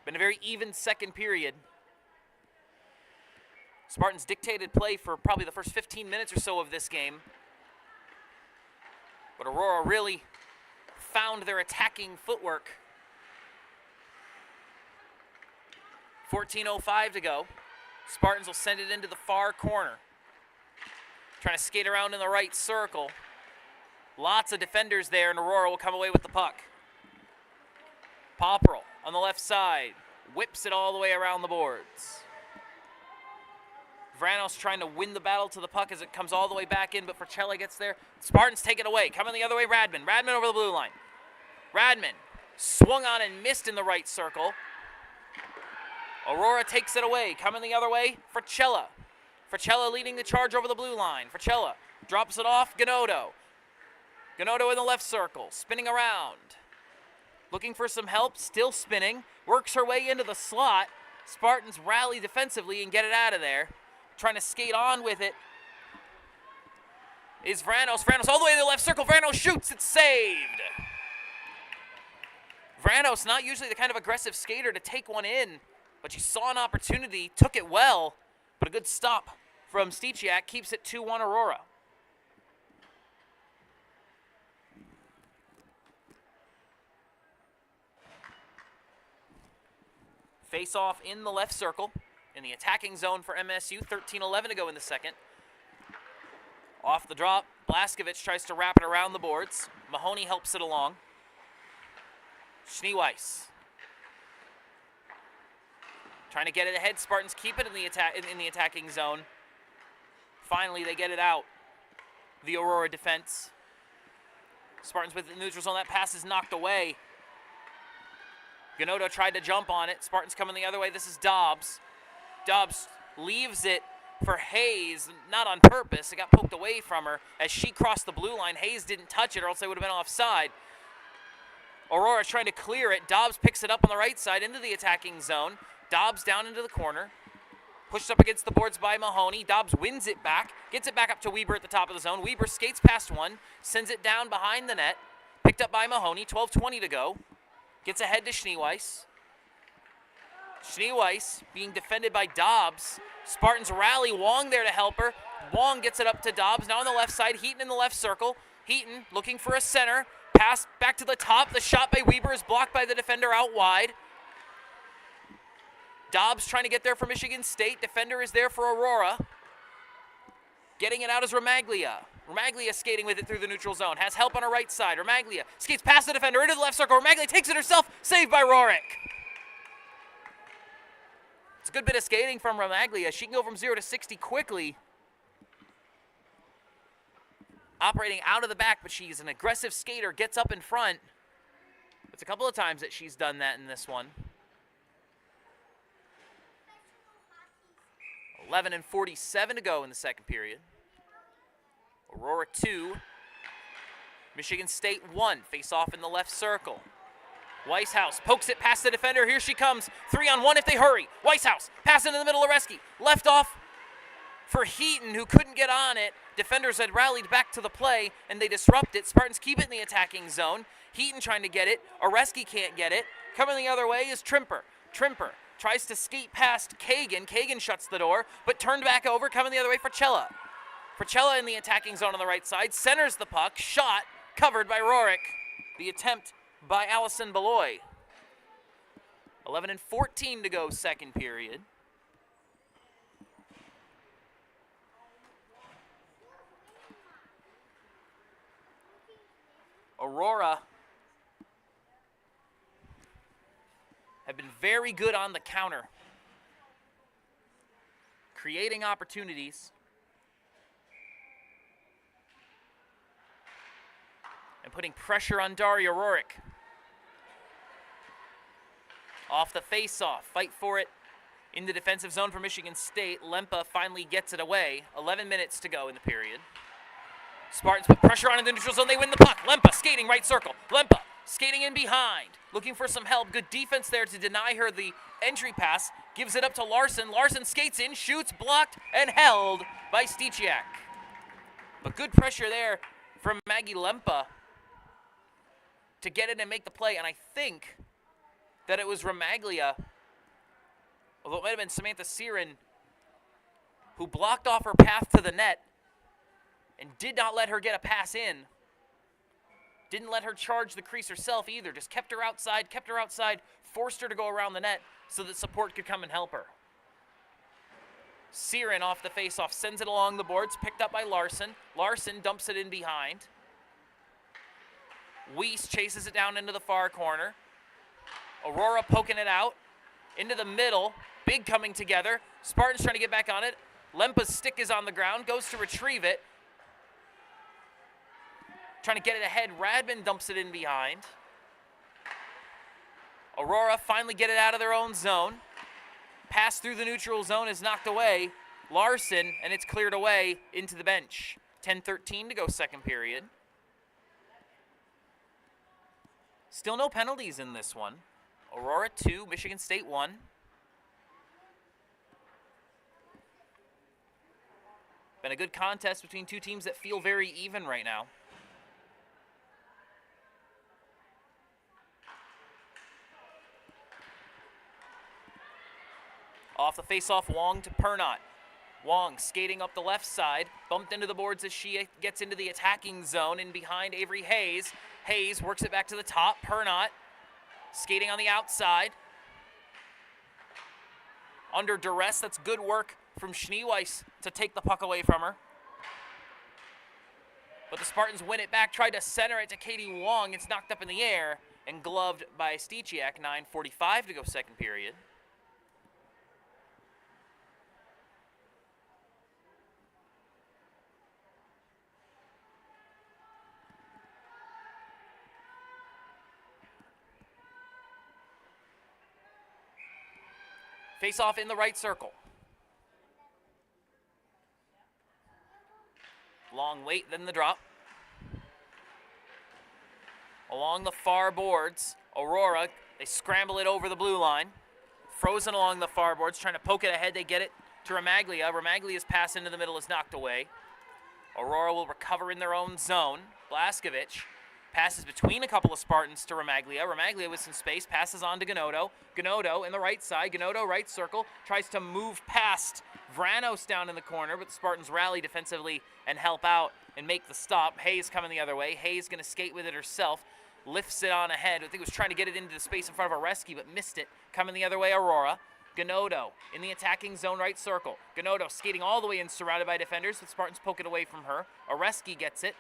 [SPEAKER 1] Been a very even second period. Spartans dictated play for probably the first 15 minutes or so of this game. But Aurora really found their attacking footwork. 14:05 to go. Spartans will send it into the far corner. Trying to skate around in the right circle. Lots of defenders there, and Aurora will come away with the puck. Popperl on the left side. Whips it all the way around the boards. Vranos trying to win the battle to the puck as it comes all the way back in, but Fratelli gets there. Spartans take it away. Coming the other way, Radman. Radman over the blue line. Radman swung on and missed in the right circle. Aurora takes it away. Coming the other way, Fratelli. Fratelli leading the charge over the blue line. Fratelli drops it off, Ganotto. Ganotto in the left circle, spinning around. Looking for some help, still spinning. Works her way into the slot. Spartans rally defensively and get it out of there. Trying to skate on with it is Vranos. Vranos all the way to the left circle. Vranos shoots. It's saved. Vranos, not usually the kind of aggressive skater to take one in, but she saw an opportunity, took it well, but a good stop from Steciak keeps it 2-1 Aurora. Face off in the left circle. In the attacking zone for MSU, 13:11 to go in the second. Off the drop, Blaskovich tries to wrap it around the boards. Mahoney helps it along. Schneeweiss trying to get it ahead. Spartans keep it in the attacking zone. Finally, they get it out. The Aurora defense. Spartans with the neutral zone. That pass is knocked away. Ganotto tried to jump on it. Spartans coming the other way. This is Dobbs. Dobbs leaves it for Hayes, not on purpose. It got poked away from her as she crossed the blue line. Hayes didn't touch it or else they would have been offside. Aurora's trying to clear it. Dobbs picks it up on the right side into the attacking zone. Dobbs down into the corner. Pushed up against the boards by Mahoney. Dobbs wins it back. Gets it back up to Weber at the top of the zone. Weber skates past one. Sends it down behind the net. Picked up by Mahoney. 12:20 to go. Gets ahead to Schneeweiss. Schneeweiss being defended by Dobbs. Spartans rally. Wong there to help her. Wong gets it up to Dobbs. Now on the left side. Heaton in the left circle. Heaton looking for a center. Pass back to the top. The shot by Weber is blocked by the defender out wide. Dobbs trying to get there for Michigan State. Defender is there for Aurora. Getting it out is Romaglia. Romaglia skating with it through the neutral zone. Has help on her right side. Romaglia skates past the defender into the left circle. Romaglia takes it herself. Saved by Rorik. It's a good bit of skating from Romaglia. She can go from 0 to 60 quickly. Operating out of the back, but she's an aggressive skater. Gets up in front. It's a couple of times that she's done that in this one. 11:47 to go in the second period. Aurora 2, Michigan State 1. Face off in the left circle. Weishaus pokes it past the defender. Here she comes. 3-on-1 if they hurry. Weishaus pass into the middle of Reski. Left off for Heaton, who couldn't get on it. Defenders had rallied back to the play, and they disrupt it. Spartans keep it in the attacking zone. Heaton trying to get it. Oreski can't get it. Coming the other way is Trimper. Trimper tries to skate past Kagan. Kagan shuts the door, but turned back over. Coming the other way for Cella. Fratelli in the attacking zone on the right side. Centers the puck. Shot covered by Rorik. The attempt by Allison Beloy. 11:14 to go second period. Aurora have been very good on the counter, creating opportunities and putting pressure on Daria Rorick. Off the face-off, fight for it in the defensive zone for Michigan State. Lempa finally gets it away. 11 minutes to go in the period. Spartans put pressure on in the neutral zone. They win the puck. Lempa skating right circle. Lempa skating in behind, looking for some help. Good defense there to deny her the entry pass. Gives it up to Larson. Larson skates in, shoots, blocked, and held by Sticiak. But good pressure there from Maggie Lempa to get in and make the play. And I think that it was Remaglia, although it might have been Samantha Siren, who blocked off her path to the net and did not let her get a pass in. Didn't let her charge the crease herself either. Just kept her outside, forced her to go around the net so that support could come and help her. Siren off the faceoff sends it along the boards, picked up by Larson. Larson dumps it in behind. Weiss chases it down into the far corner. Aurora poking it out into the middle. Big coming together. Spartans trying to get back on it. Lempa's stick is on the ground, goes to retrieve it. Trying to get it ahead. Radman dumps it in behind. Aurora finally get it out of their own zone. Pass through the neutral zone is knocked away. Larson, and it's cleared away into the bench. 10:13 to go second period. Still no penalties in this one. Aurora 2, Michigan State 1. Been a good contest between two teams that feel very even right now. Off the face-off, Wong to Pernot. Wong skating up the left side, bumped into the boards as she gets into the attacking zone in behind Avery Hayes. Hayes works it back to the top. Pernot skating on the outside. Under duress, that's good work from Schneeweiss to take the puck away from her. But the Spartans win it back, tried to center it to Katie Wong. It's knocked up in the air and gloved by Sticiak. 9:45 to go second period. Face off in the right circle. Long wait, then the drop. Along the far boards, Aurora, they scramble it over the blue line. Frozen along the far boards, trying to poke it ahead. They get it to Remaglia. Remaglia's pass into the middle is knocked away. Aurora will recover in their own zone. Blaskovich passes between a couple of Spartans to Remaglia. Remaglia with some space, passes on to Ganotto. Ganotto in the right side. Ganotto right circle, tries to move past Vranos down in the corner, but the Spartans rally defensively and help out and make the stop. Hayes coming the other way. Hayes going to skate with it herself. Lifts it on ahead. I think it was trying to get it into the space in front of Areski, but missed it. Coming the other way, Aurora. Ganotto in the attacking zone right circle. Ganotto skating all the way in, surrounded by defenders. The Spartans poke it away from her. Areski gets it.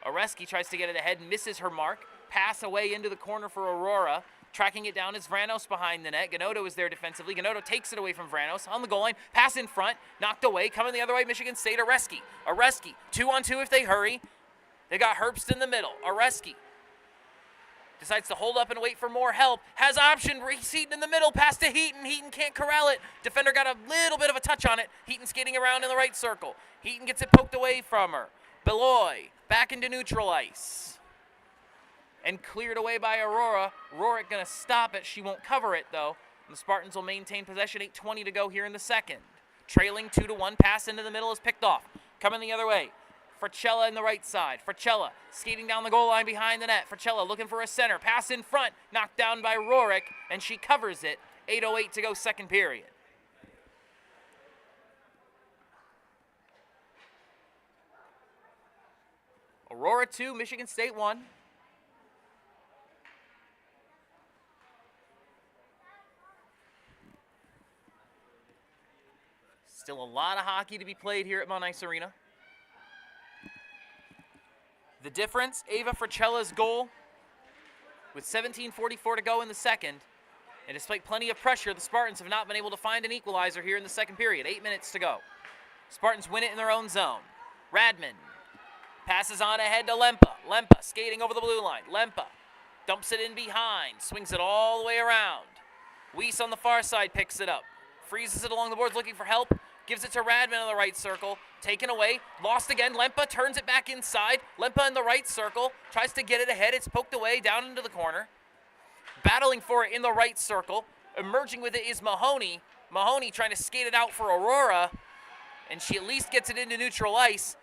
[SPEAKER 1] Areski tries to get it ahead, misses her mark. Pass away into the corner for Aurora. Tracking it down is Vranos behind the net. Ganotto is there defensively. Ganotto takes it away from Vranos on the goal line. Pass in front, knocked away. Coming the other way, Michigan State. Areski. 2-on-2 if they hurry. They got Herbst in the middle. Areski decides to hold up and wait for more help. Has option. Reese Heaton in the middle. Pass to Heaton. Heaton can't corral it. Defender got a little bit of a touch on it. Heaton skating around in the right circle. Heaton gets it poked away from her. Beloy back into neutral ice. And cleared away by Aurora. Rorick going to stop it. She won't cover it, though. And the Spartans will maintain possession. 8:20 to go here in the second. Trailing 2-1. Pass into the middle is picked off. Coming the other way. Fracella in the right side. Fracella skating down the goal line behind the net. Fracella looking for a center. Pass in front. Knocked down by Rorick. And she covers it. 8:08 to go second period. Aurora 2, Michigan State 1. Still a lot of hockey to be played here at Mount Ice Arena. The difference, Ava Fricella's goal with 17:44 to go in the second. And despite plenty of pressure, the Spartans have not been able to find an equalizer here in the second period. 8 minutes to go. Spartans win it in their own zone. Radman passes on ahead to Lempa. Lempa skating over the blue line. Lempa dumps it in behind, swings it all the way around. Weiss on the far side picks it up. Freezes it along the boards looking for help. Gives it to Radman in the right circle. Taken away. Lost again. Lempa turns it back inside. Lempa in the right circle. Tries to get it ahead. It's poked away down into the corner. Battling for it in the right circle. Emerging with it is Mahoney. Mahoney trying to skate it out for Aurora. And she at least gets it into neutral ice.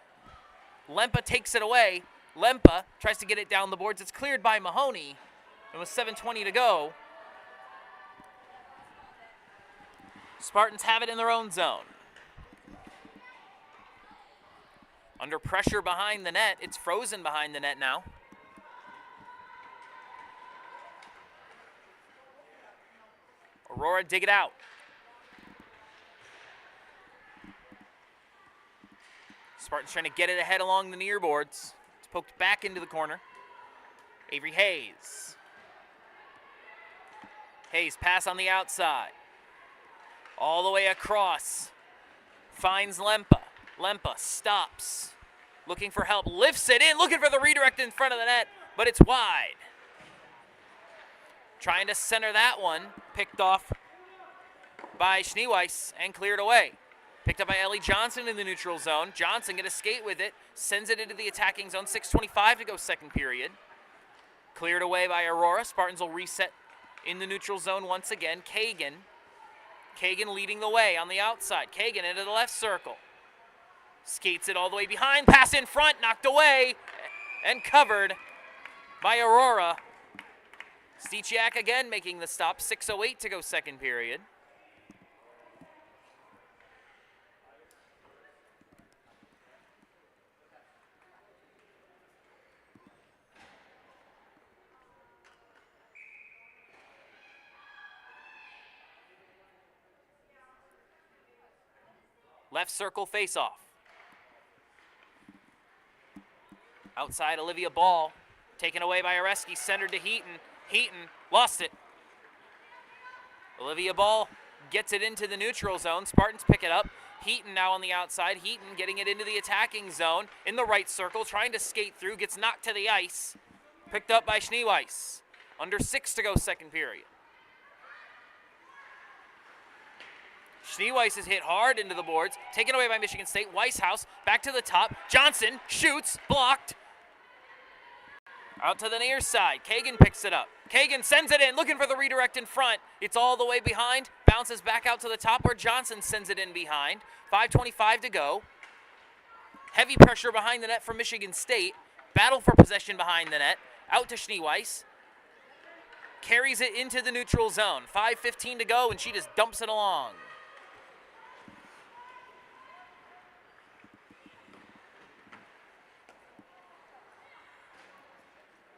[SPEAKER 1] Lempa takes it away. Lempa tries to get it down the boards. It's cleared by Mahoney. And with 7:20 to go, Spartans have it in their own zone. Under pressure behind the net. It's frozen behind the net now. Aurora dig it out. Spartans trying to get it ahead along the near boards. It's poked back into the corner. Avery Hayes. Hayes pass on the outside. All the way across. Finds Lempa. Lempa stops. Looking for help. Lifts it in. Looking for the redirect in front of the net. But it's wide. Trying to center that one. Picked off by Schneeweiss and cleared away. Picked up by Ellie Johnson in the neutral zone. Johnson going to skate with it. Sends it into the attacking zone. 6:25 to go second period. Cleared away by Aurora. Spartans will reset in the neutral zone once again. Kagan. Kagan leading the way on the outside. Kagan into the left circle. Skates it all the way behind. Pass in front. Knocked away. And covered by Aurora. Steciak again making the stop. 6:08 to go second period. Left circle face-off. Outside, Olivia Ball. Taken away by Areski. Centered to Heaton. Heaton lost it. Olivia Ball gets it into the neutral zone. Spartans pick it up. Heaton now on the outside. Heaton getting it into the attacking zone. In the right circle. Trying to skate through. Gets knocked to the ice. Picked up by Schneeweiss. Under 6 to go second period. Schneeweiss is hit hard into the boards. Taken away by Michigan State. Weishaus back to the top. Johnson shoots. Blocked. Out to the near side. Kagan picks it up. Kagan sends it in. Looking for the redirect in front. It's all the way behind. Bounces back out to the top where Johnson sends it in behind. 5:25 to go. Heavy pressure behind the net from Michigan State. Battle for possession behind the net. Out to Schneeweiss. Carries it into the neutral zone. 5:15 to go, and she just dumps it along.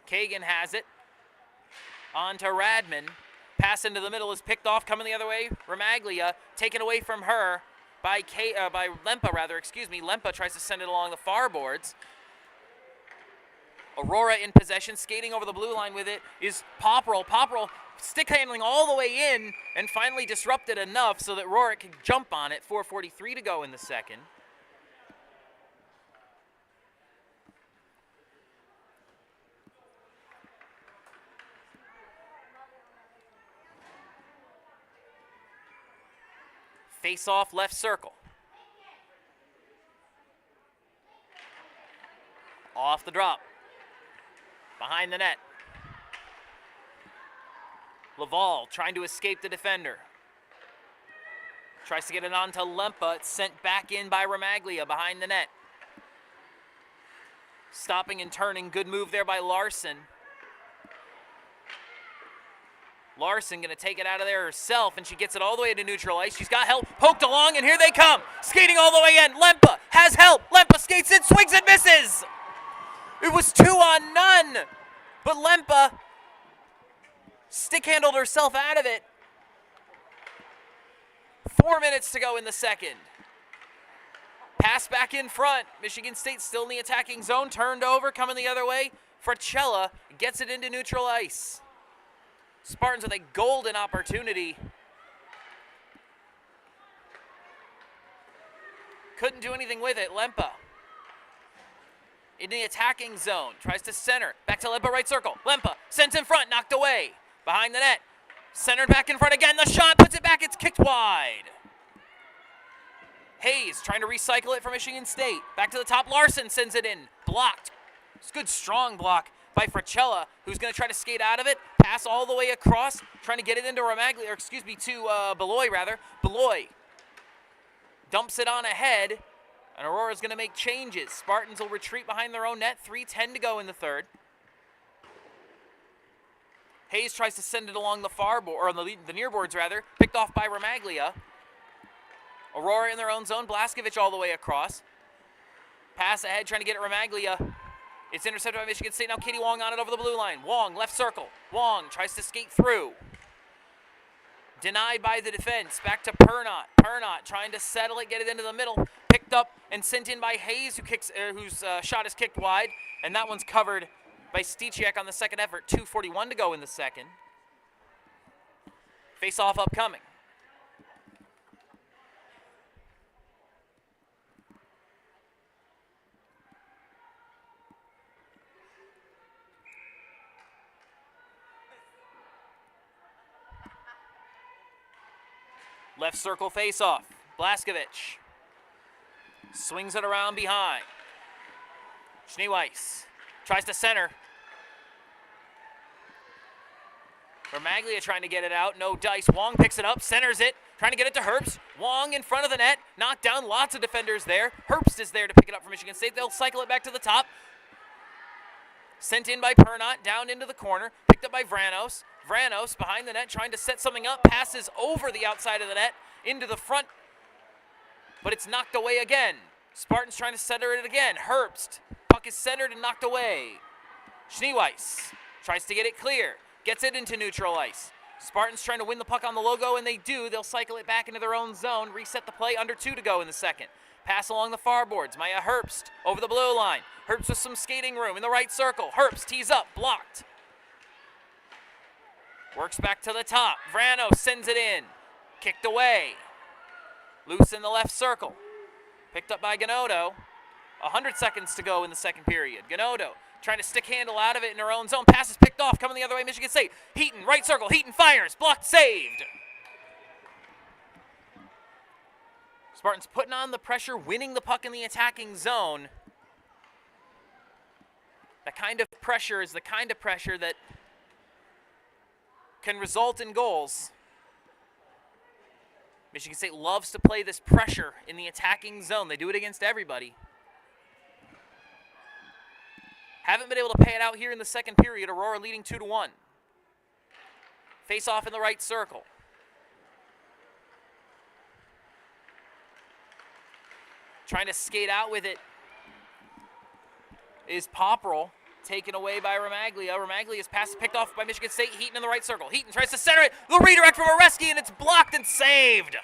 [SPEAKER 1] Kagan has it. On to Radman. Pass into the middle is picked off, coming the other way. Ramaglia taken away from her by Lempa, rather. Lempa tries to send it along the far boards. Aurora in possession, skating over the blue line with it is Popperl. Popperl stick handling all the way in and finally disrupted enough so that Rorick can jump on it. 4:43 to go in the second. Face off left circle. Off the drop. Behind the net. Laval trying to escape the defender. Tries to get it on to Lempa. It's sent back in by Ramaglia behind the net. Stopping and turning. Good move there by Larson. Larson going to take it out of there herself, and she gets it all the way to neutral ice. She's got help, poked along, and here they come. Skating all the way in. Lempa has help. Lempa skates in, swings and misses. It was 2-on-none, but Lempa stick-handled herself out of it. 4 minutes to go in the second. Pass back in front. Michigan State still in the attacking zone. Turned over, coming the other way. Frachella gets it into neutral ice. Spartans with a golden opportunity. Couldn't do anything with it. Lempa in the attacking zone. Tries to center. Back to Lempa, right circle. Lempa sent in front, knocked away. Behind the net. Centered back in front again. The shot puts it back. It's kicked wide. Hayes trying to recycle it for Michigan State. Back to the top. Larson sends it in. Blocked. It's a good strong block by Frachella, who's going to try to skate out of it. Pass all the way across. Trying to get it into Romagli, or excuse me, to Beloy rather. Beloy dumps it on ahead. And Aurora's going to make changes. Spartans will retreat behind their own net. 3:10 to go in the third. Hayes tries to send it along the far board, or the near boards rather. Picked off by Romaglia. Aurora in their own zone. Blaskovich all the way across. Pass ahead, trying to get it Romaglia. It's intercepted by Michigan State. Now Katie Wong on it over the blue line. Wong, left circle. Wong tries to skate through. Denied by the defense. Back to Pernot. Pernot trying to settle it, get it into the middle. Picked up and sent in by Hayes, whose shot is kicked wide. And that one's covered by Steciak on the second effort. 2:41 to go in the second. Face-off upcoming. Left circle face-off. Blaskovich swings it around behind. Schneeweiss tries to center. Romaglia trying to get it out. No dice. Wong picks it up, centers it, trying to get it to Herbst. Wong in front of the net. Knocked down. Lots of defenders there. Herbst is there to pick it up for Michigan State. They'll cycle it back to the top. Sent in by Pernot. Down into the corner. Picked up by Vranos. Vranos behind the net trying to set something up. Passes over the outside of the net into the front. But it's knocked away again. Spartans trying to center it again. Herbst. Puck is centered and knocked away. Schneeweiss tries to get it clear. Gets it into neutral ice. Spartans trying to win the puck on the logo, and they do. They'll cycle it back into their own zone. Reset the play. Under 2 to go in the second. Pass along the far boards. Maya Herbst over the blue line. Herbst with some skating room in the right circle. Herbst tees up. Blocked. Works back to the top. Vrano sends it in. Kicked away. Loose in the left circle. Picked up by Ganotto. 100 seconds to go in the second period. Ganotto trying to stick handle out of it in her own zone. Pass is picked off. Coming the other way, Michigan State. Heaton, right circle. Heaton fires. Blocked. Saved. Spartans putting on the pressure, winning the puck in the attacking zone. That kind of pressure is the kind of pressure that can result in goals. Michigan State loves to play this pressure in the attacking zone. They do it against everybody. Haven't been able to pay it out here in the second period. Aurora leading 2-1. Face off in the right circle. Trying to skate out with it is Popperl. Taken away by Romaglia. Romaglia's pass is picked off by Michigan State. Heaton in the right circle. Heaton tries to center it. The redirect from Oreski, and it's blocked and saved.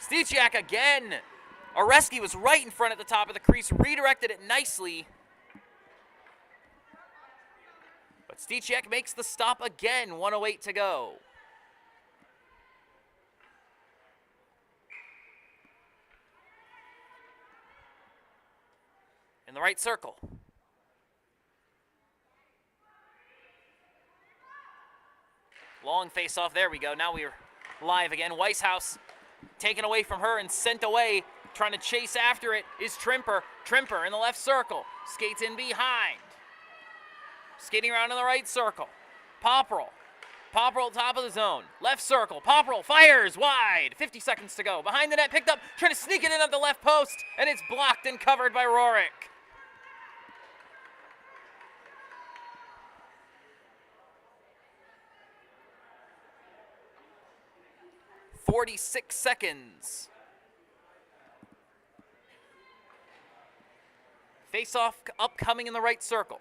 [SPEAKER 1] Steciak again. Oreski was right in front at the top of the crease. Redirected it nicely. But Steciak makes the stop again. 1:08 to go. In the right circle. Long face-off. There we go. Now we're live again. Weishaus taken away from her and sent away. Trying to chase after it is Trimper. Trimper in the left circle. Skates in behind. Skating around in the right circle. Popperl. Popperl top of the zone. Left circle. Popperl fires wide. 50 seconds to go. Behind the net. Picked up. Trying to sneak it in at the left post. And it's blocked and covered by Rorik. 46 seconds. Face-off upcoming in the right circle.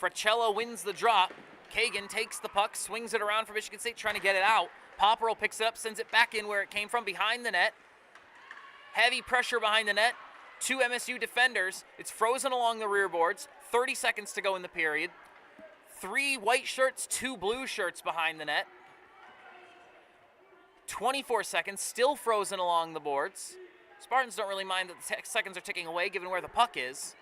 [SPEAKER 1] Frachella wins the drop. Kagan takes the puck, swings it around for Michigan State, trying to get it out. Popperl picks it up, sends it back in where it came from, behind the net. Heavy pressure behind the net. 2 MSU defenders. It's frozen along the rear boards. 30 seconds to go in the period. 3 white shirts, 2 blue shirts behind the net. 24 seconds, still frozen along the boards. Spartans don't really mind that the seconds are ticking away given where the puck is.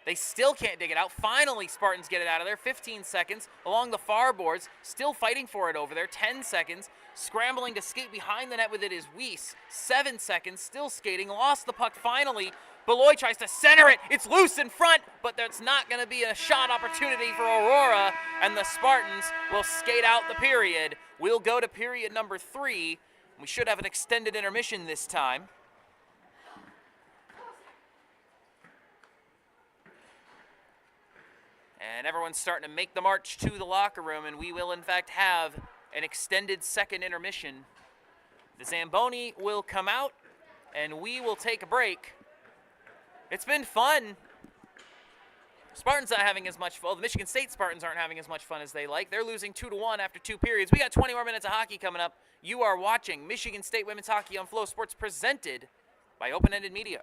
[SPEAKER 1] They still can't dig it out. Finally, Spartans get it out of there. 15 seconds along the far boards. Still fighting for it over there. 10 seconds. Scrambling to skate behind the net with it is Weiss. 7 seconds. Still skating. Lost the puck finally. Beloy tries to center it. It's loose in front, but there's not going to be a shot opportunity for Aurora, and the Spartans will skate out the period. We'll go to period number 3. We should have an extended intermission this time. And everyone's starting to make the march to the locker room, and we will, in fact, have an extended second intermission. The Zamboni will come out, and we will take a break. It's been fun. Spartans not having as much fun. Well, the Michigan State Spartans aren't having as much fun as they like. They're losing 2-1 after 2 periods. We got 20 more minutes of hockey coming up. You are watching Michigan State Women's Hockey on Flow Sports, presented by Open-Ended Media.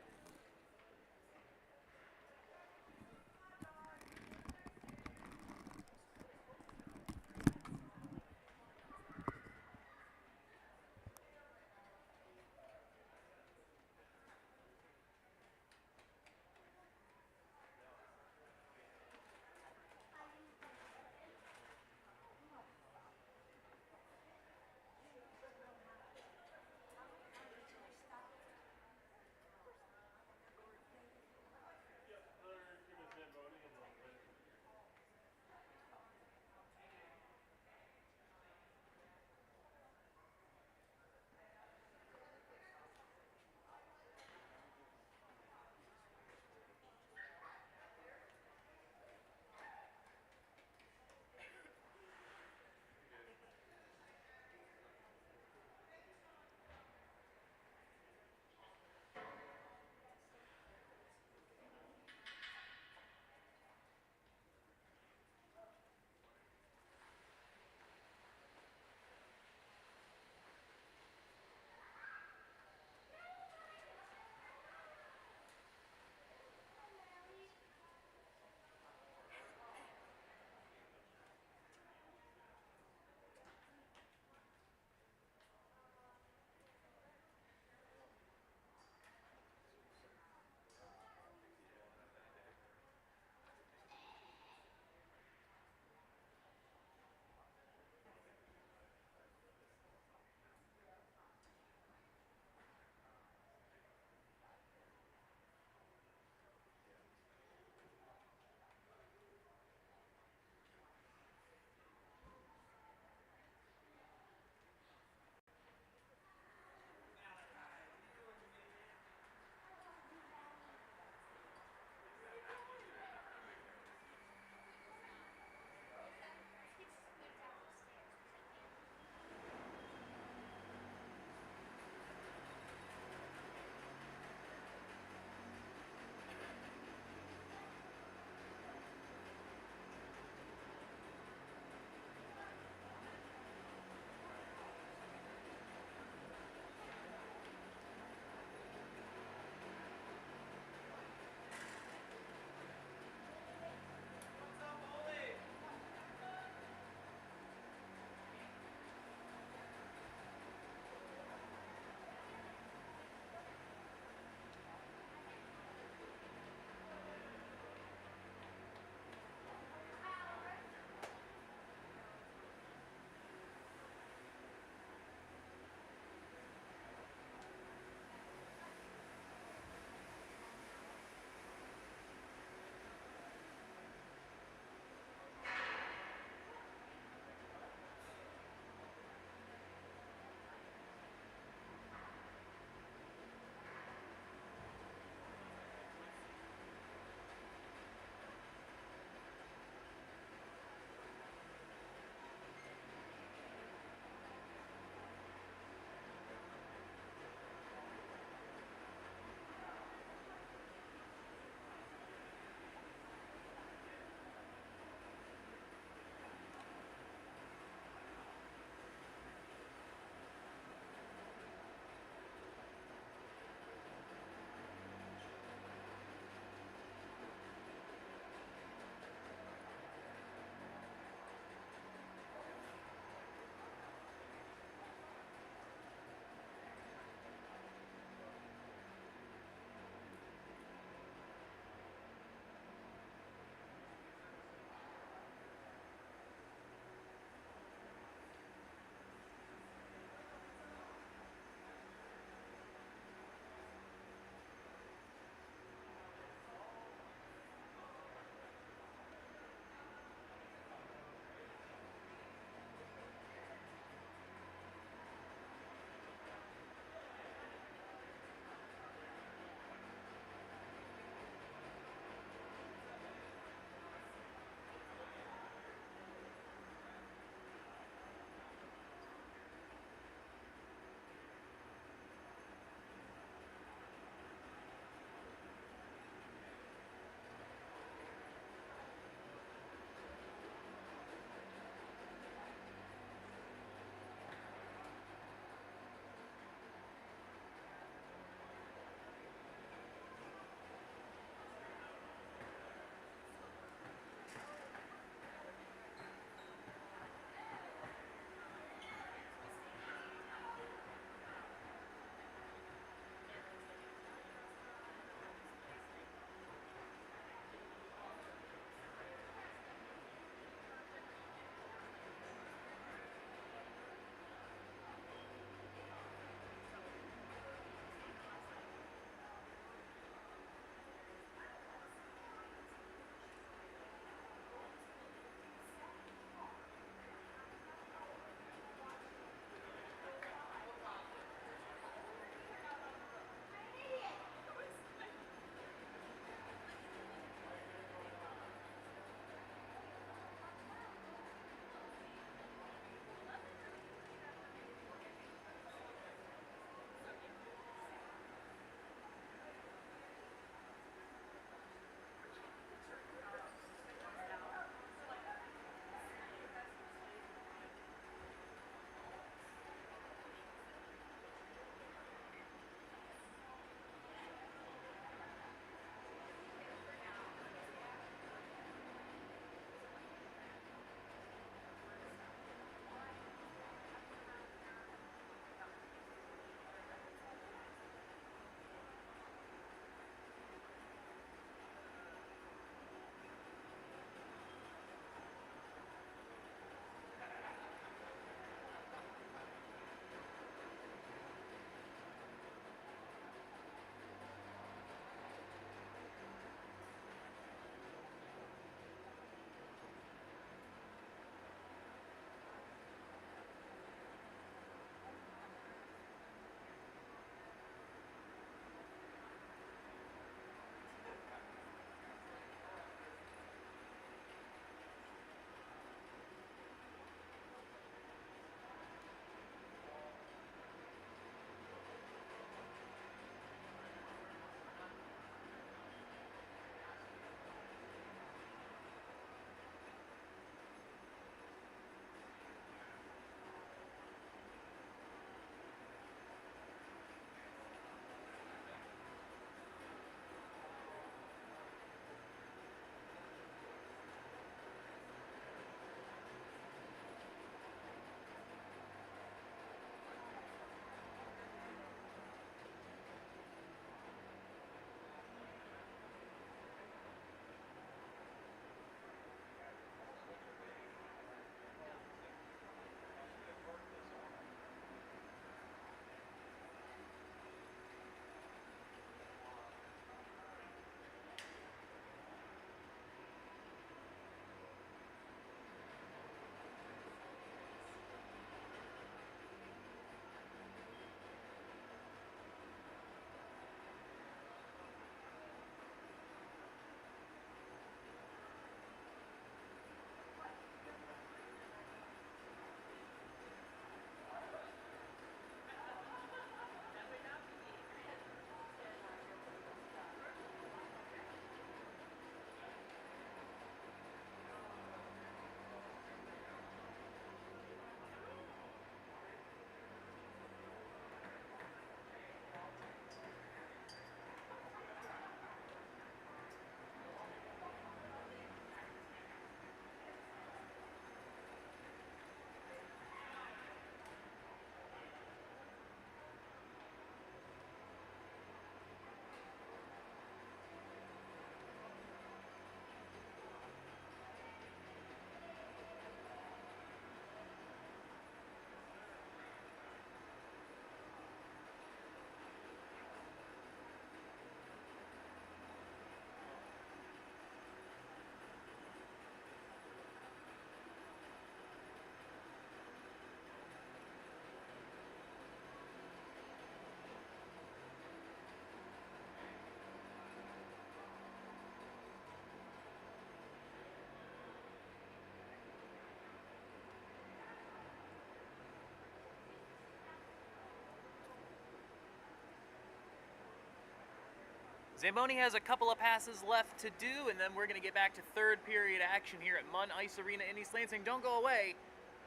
[SPEAKER 1] Zamboni has a couple of passes left to do, and then we're going to get back to third period action here at Munn Ice Arena in East Lansing. Don't go away.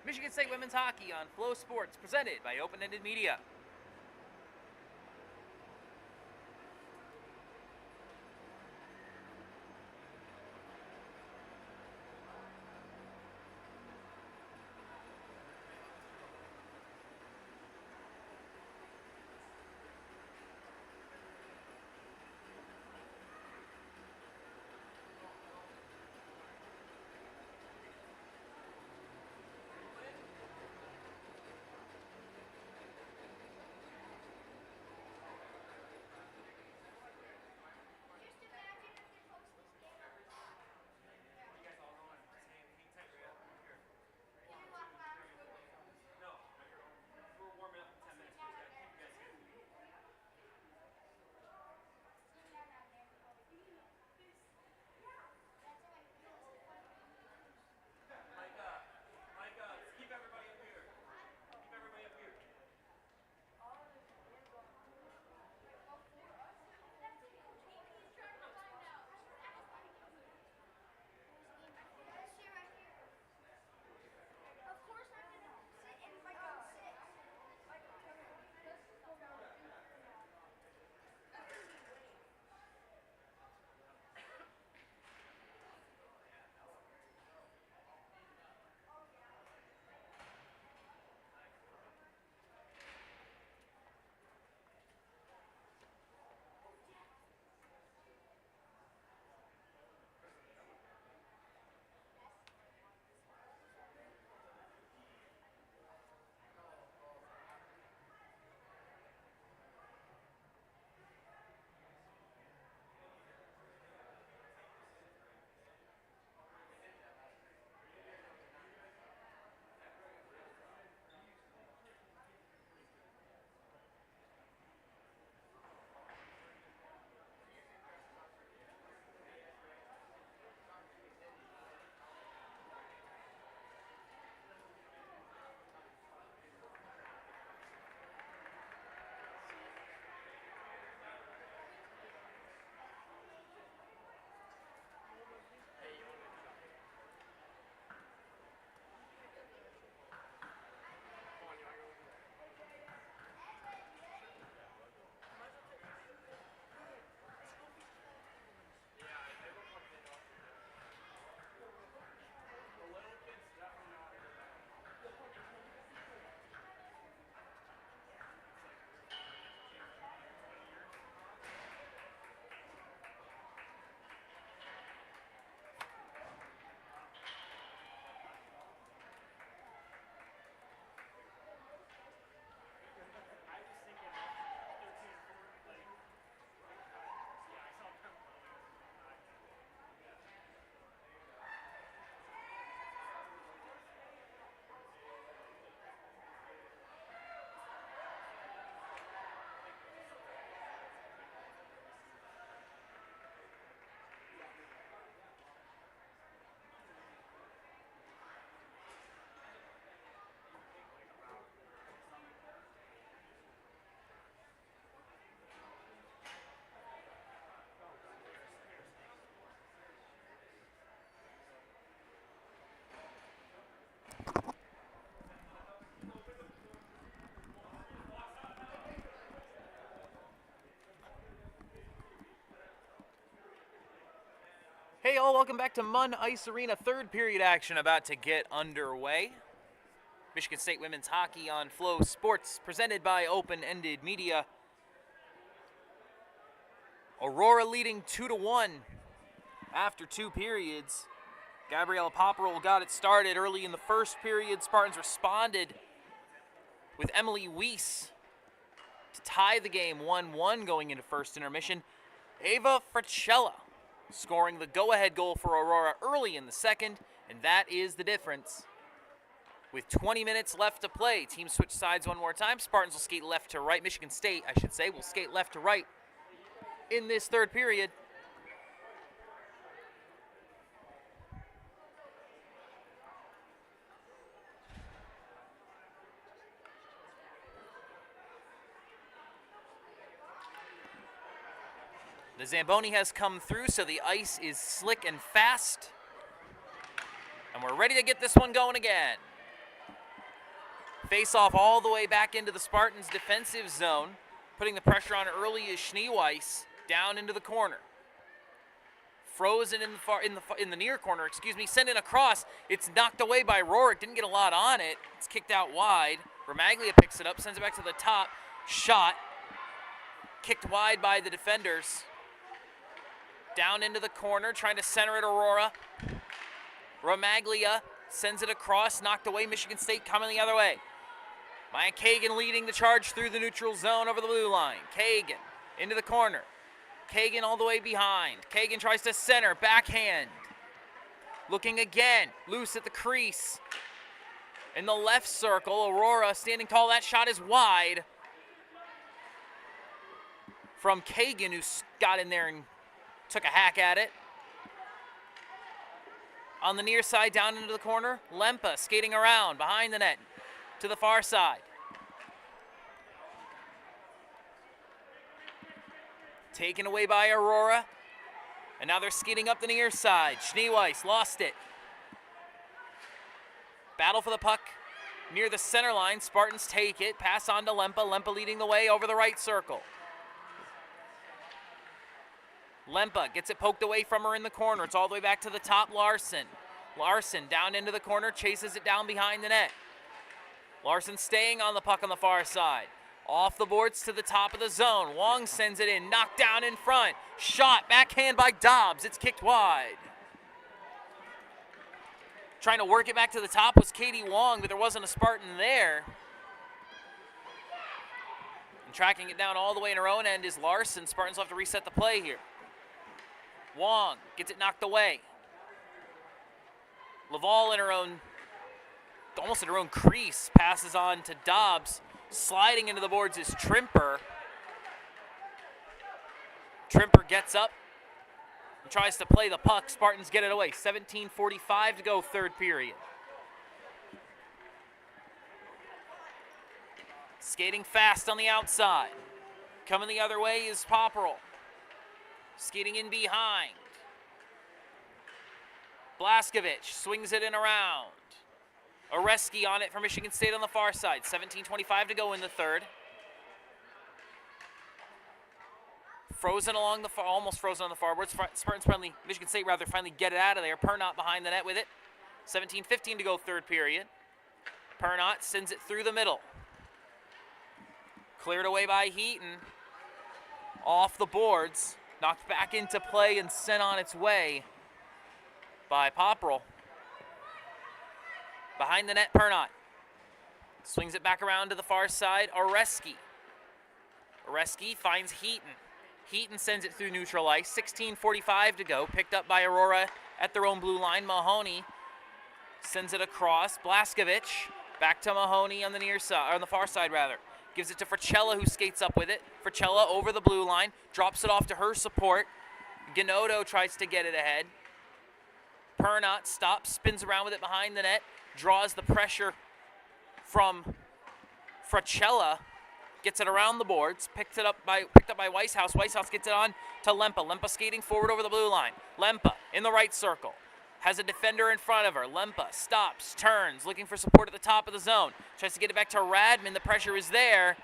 [SPEAKER 1] Michigan State Women's Hockey on Flow Sports, presented by Open Ended Media. Hey all, welcome back to Munn Ice Arena. Third period action about to get underway. Michigan State Women's Hockey on Flow Sports, presented by Open Ended Media. Aurora leading 2-1 after two periods. Gabriella Popperell got it started early in the first period. Spartans responded with Emily Weiss to tie the game 1-1 going into first intermission. Ava Fricella scoring the go-ahead goal for Aurora early in the second, and that is the difference. With 20 minutes left to play, teams switch sides one more time. Spartans will skate left to right. Michigan State, I should say, will skate left to right in this third period. The Zamboni has come through, so the ice is slick and fast. And we're ready to get this one going again. Face off all the way back into the Spartans' defensive zone. Putting the pressure on early is Schneeweiss down into the corner. Frozen in the near corner, sending across. It's knocked away by Rorik. Didn't get a lot on it. It's kicked out wide. Romaglia picks it up, sends it back to the top. Shot. Kicked wide by the defenders. Down into the corner, trying to center it, Aurora. Romaglia sends it across, knocked away. Michigan State coming the other way. Maya Kagan leading the charge through the neutral zone over the blue line. Kagan into the corner. Kagan all the way behind. Kagan tries to center, backhand. Looking again, loose at the crease. In the left circle, Aurora standing tall. That shot is wide. From Kagan, who got in there and took a hack at it. On the near side, down into the corner, Lempa skating around behind the net to the far side. Taken away by Aurora. And now they're skating up the near side. Schneeweiss lost it. Battle for the puck near the center line. Spartans take it. Pass on to Lempa. Lempa leading the way over the right circle. Lempa gets it poked away from her in the corner. It's all the way back to the top. Larson. Larson down into the corner. Chases it down behind the net. Larson staying on the puck on the far side. Off the boards to the top of the zone. Wong sends it in. Knocked down in front. Shot. Backhand by Dobbs. It's kicked wide. Trying to work it back to the top was Katie Wong, but there wasn't a Spartan there. And tracking it down all the way in her own end is Larson. Spartans will have to reset the play here. Wong gets it knocked away. Laval in her own, almost in her own crease, passes on to Dobbs. Sliding into the boards is Trimper. Trimper gets up and tries to play the puck. Spartans get it away. 17:45 to go, third period. Skating fast on the outside. Coming the other way is Popperl. Skating in behind. Blaskovich swings it in around. Oreski on it for Michigan State on the far side. 17:25 to go in the third. Frozen along the far, almost frozen on the far boards. Spartans finally, Michigan State rather, finally get it out of there. Pernot behind the net with it. 17:15 to go, third period. Pernot sends it through the middle. Cleared away by Heaton. Off the boards. Knocked back into play and sent on its way by Popperl. Behind the net, Pernot. Swings it back around to the far side. Oreski. Oreski finds Heaton. Heaton sends it through neutral ice. 16:45 to go. Picked up by Aurora at their own blue line. Mahoney sends it across. Blaskovich back to Mahoney on the near side, or on the far side rather. Gives it to Fricella, who skates up with it. Fricella over the blue line. Drops it off to her support. Ganotto tries to get it ahead. Pernot stops, spins around with it behind the net. Draws the pressure from Fricella. Gets it around the boards. Picked up by Weishaus. Weishaus gets it on to Lempa. Lempa skating forward over the blue line. Lempa in the right circle. Has a defender in front of her. Lempa stops, turns, looking for support at the top of the zone. Tries to get it back to Radman. The pressure is there.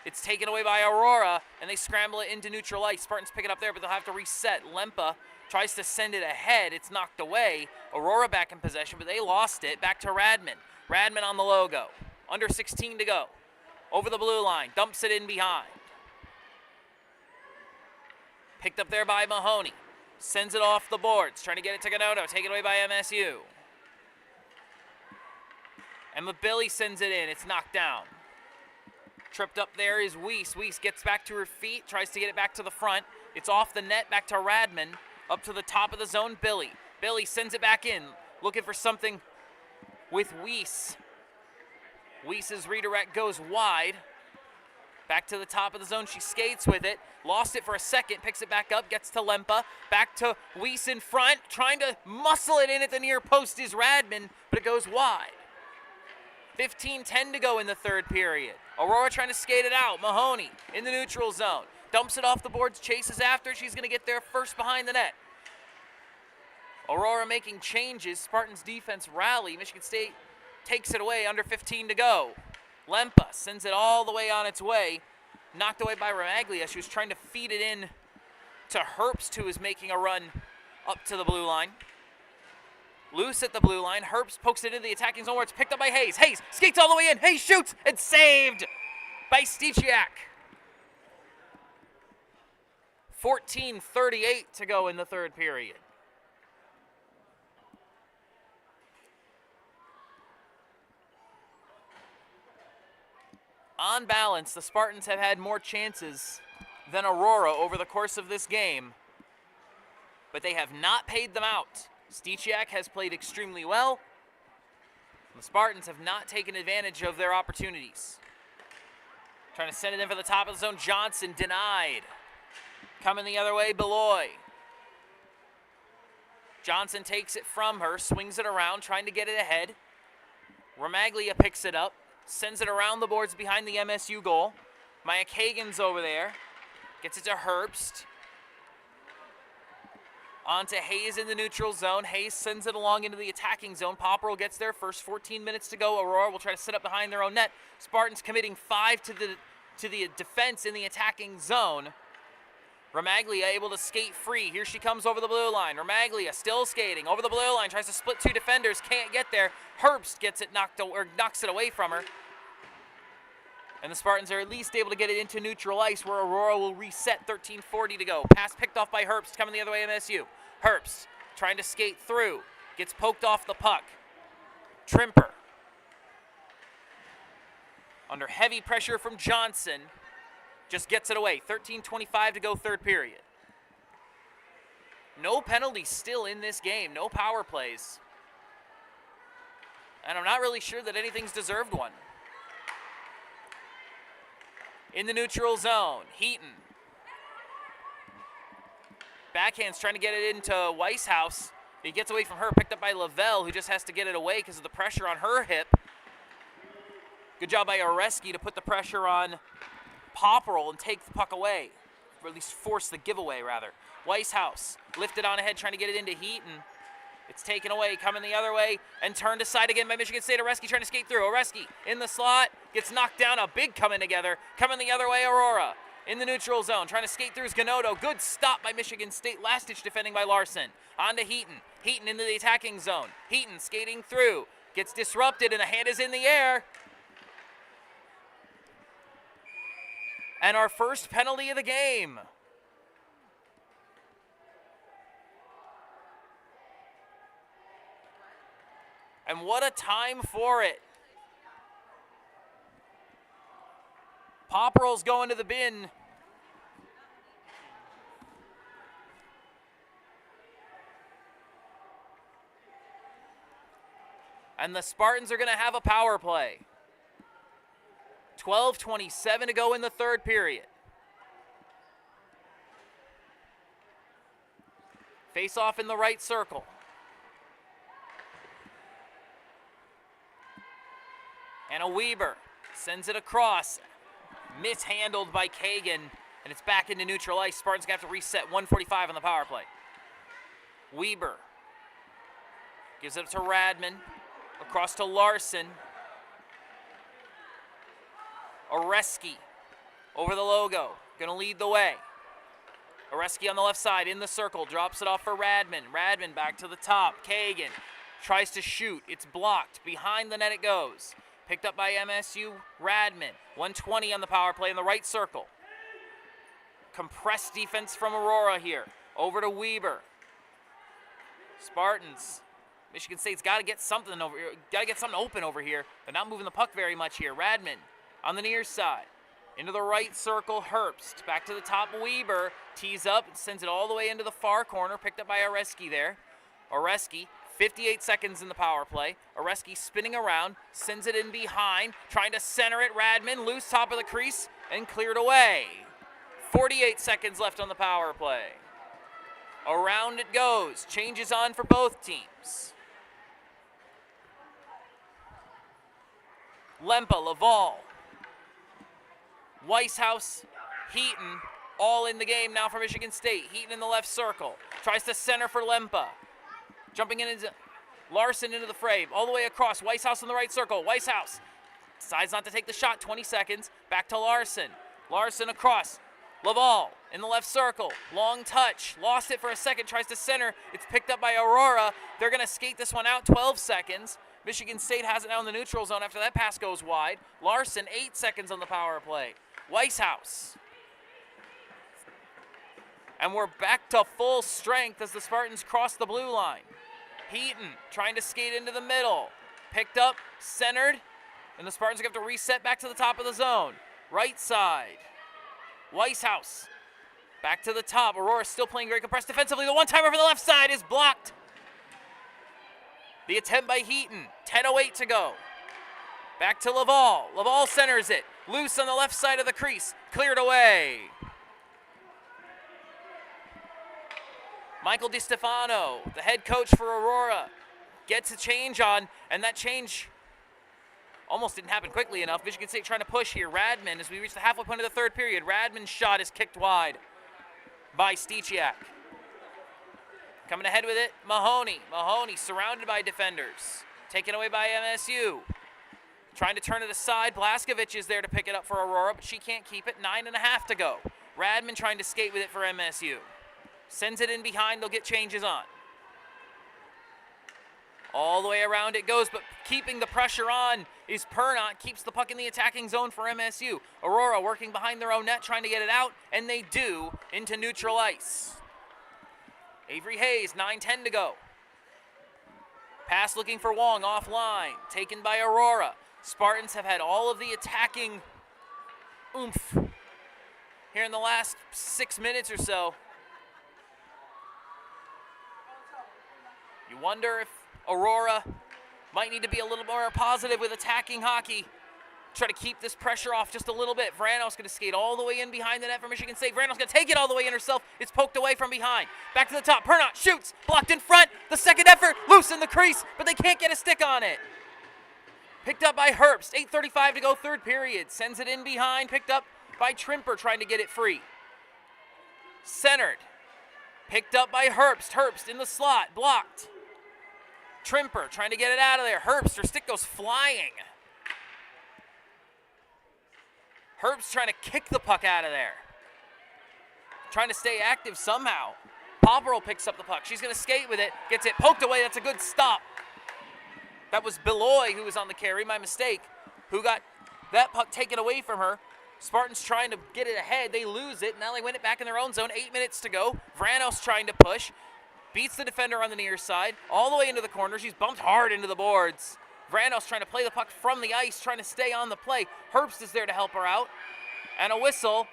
[SPEAKER 1] It's taken away by Aurora, and they scramble it into neutral ice. Spartans pick it up there, but they'll have to reset. Lempa tries to send it ahead. It's knocked away. Aurora back in possession, but they lost it. Back to Radman. Radman on the logo. Under 16 to go. Over the blue line. Dumps it in behind. Picked up there by Mahoney. Sends it off the boards. Trying to get it to Ganotto. Taken away by MSU. And Billy sends it in. It's knocked down. Tripped up there is Weiss. Weiss gets back to her feet. Tries to get it back to the front. It's off the net. Back to Radman. Up to the top of the zone. Billy. Billy sends it back in. Looking for something with Weiss. Weiss's redirect goes wide. Back to the top of the zone. She skates with it. Lost it for a second. Picks it back up. Gets to Lempa. Back to Weiss in front. Trying to muscle it in at the near post is Radman, but it goes wide. 15:10 to go in the third period. Aurora trying to skate it out. Mahoney in the neutral zone. dumps it off the boards, chases after. She's going to get there first behind the net. Aurora making changes. Spartans defense rally. Michigan State takes it away, under 15 to go. Lempa sends it all the way on its way. Knocked away by Ramaglia. She was trying to feed it in to Herbst, who is making a run up to the blue line. Loose at the blue line. Herbst pokes it into the attacking zone where it's picked up by Hayes. Hayes skates all the way in. Hayes shoots and saved by Steciak. 14:38 to go in the third period. On balance, the Spartans have had more chances than Aurora over the course of this game, but they have not paid them out. Steciak has played extremely well. The Spartans have not taken advantage of their opportunities. Trying to send it in for the top of the zone. Johnson denied. Coming the other way, Beloy. Johnson takes it from her, swings it around, trying to get it ahead. Ramaglia picks it up, sends it around the boards behind the MSU goal. Maya Kagan's over there. Gets it to Herbst. On to Hayes in the neutral zone. Hayes sends it along into the attacking zone. Popperl gets there first. 14 minutes to go. Aurora will try to sit up behind their own net. Spartans committing 5 to the defense in the attacking zone. Ramaglia able to skate free. Here she comes over the blue line. Ramaglia still skating over the blue line. Tries to split 2 defenders. Can't get there. Herbst gets it knocks it away from her. And the Spartans are at least able to get it into neutral ice, where Aurora will reset. 13:40 to go. Pass picked off by Herbst, coming the other way, MSU. Herbst trying to skate through. Gets poked off the puck. Trimper. Under heavy pressure from Johnson. Just gets it away. 13:25 to go, third period. No penalties still in this game. No power plays. And I'm not really sure that anything's deserved one. In the neutral zone, Heaton. Backhand's trying to get it into Weishaus. He gets away from her, picked up by Lavelle, who just has to get it away because of the pressure on her hip. Good job by Oreski to put the pressure on Popperl and take the puck away, or at least force the giveaway, rather. Weishaus lifted on ahead, trying to get it into Heaton. It's taken away, coming the other way, and turned aside again by Michigan State. Oreski trying to skate through. Oreski in the slot, gets knocked down. A big coming together. Coming the other way, Aurora. In the neutral zone, trying to skate through is Ganotto. Good stop by Michigan State. Last-ditch defending by Larson. On to Heaton. Heaton into the attacking zone. Heaton skating through. Gets disrupted, and a hand is in the air. And our first penalty of the game. And what a time for it. Popperl's going to the bin. And the Spartans are going to have a power play. 12:27 to go in the third period. Face off in the right circle. And a Weber sends it across. Mishandled by Kagan. And it's back into neutral ice. Spartans going to have to reset. 1:45 on the power play. Weber gives it to Radman. Across to Larson. Oreski over the logo. Going to lead the way. Oreski on the left side in the circle. Drops it off for Radman. Radman back to the top. Kagan tries to shoot. It's blocked. Behind the net it goes. Picked up by MSU Radman. 1:20 on the power play in the right circle. Compressed defense from Aurora here. Over to Weber. Spartans. Michigan State's got to get something over here. Got to get something open over here. They're not moving the puck very much here. Radman on the near side. Into the right circle, Herbst. Back to the top, Weber. Tees up and sends it all the way into the far corner. Picked up by Oreski there. Oreski. 58 seconds in the power play. Oreski spinning around, sends it in behind, trying to center it. Radman loose top of the crease and cleared away. 48 seconds left on the power play. Around it goes. Changes on for both teams. Lempa, Laval, Weishaus, Heaton, All in the game now for Michigan State. Heaton in the left circle. Tries to center for Lempa. Jumping in is Larson into the frame. All the way across. Weishaus in the right circle. Weishaus decides not to take the shot. 20 seconds. Back to Larson. Larson across. Laval in the left circle. Long touch. Lost it for a second. Tries to center. It's picked up by Aurora. They're going to skate this one out. 12 seconds. Michigan State has it now in the neutral zone after that pass goes wide. Larson, 8 seconds on the power play. Weishaus. And we're back to full strength as the Spartans cross the blue line. Heaton trying to skate into the middle. Picked up, centered, and the Spartans are going to have to reset back to the top of the zone. Right side. Weishaus. Back to the top. Aurora still playing very compressed defensively. The one-timer for the left side is blocked. The attempt by Heaton. 10:08 to go. Back to Laval. Laval centers it. Loose on the left side of the crease. Cleared away. Michael DiStefano, the head coach for Aurora, gets a change on, and that change almost didn't happen quickly enough. Michigan State trying to push here. Radman, as we reach the halfway point of the third period, Radman's shot is kicked wide by Steciak. Coming ahead with it, Mahoney. Mahoney surrounded by defenders. Taken away by MSU. Trying to turn it aside. Blaskovich is there to pick it up for Aurora, but she can't keep it. 9.5 to go. Radman trying to skate with it for MSU. Sends it in behind. They'll get changes on. All the way around it goes, but keeping the pressure on is Pernot. Keeps the puck in the attacking zone for MSU. Aurora working behind their own net, trying to get it out, and they do into neutral ice. Avery Hayes, 9:10 to go. Pass looking for Wong, offline. Taken by Aurora. Spartans have had all of the attacking oomph here in the last 6 minutes or so. You wonder if Aurora might need to be a little more positive with attacking hockey. Try to keep this pressure off just a little bit. Vranos going to skate all the way in behind the net for Michigan State. Vranos going to take it all the way in herself. It's poked away from behind. Back to the top. Pernot shoots. Blocked in front. The second effort. Loose in the crease, but they can't get a stick on it. Picked up by Herbst. 8:35 to go, third period. Sends it in behind. Picked up by Trimper trying to get it free. Centered. Picked up by Herbst. Herbst in the slot. Blocked. Trimper trying to get it out of there. Herbst, her stick goes flying. Herbst trying to kick the puck out of there. Trying to stay active somehow. Popperl picks up the puck. She's going to skate with it. Gets it poked away. That's a good stop. That was Beloy who was on the carry, my mistake, who got that puck taken away from her. Spartans trying to get it ahead. They lose it. Now they win it back in their own zone. 8 minutes to go. Vranos trying to push. Beats the defender on the near side. All the way into the corner. She's bumped hard into the boards. Vranos trying to play the puck from the ice, trying to stay on the play. Herbst is there to help her out. And a whistle.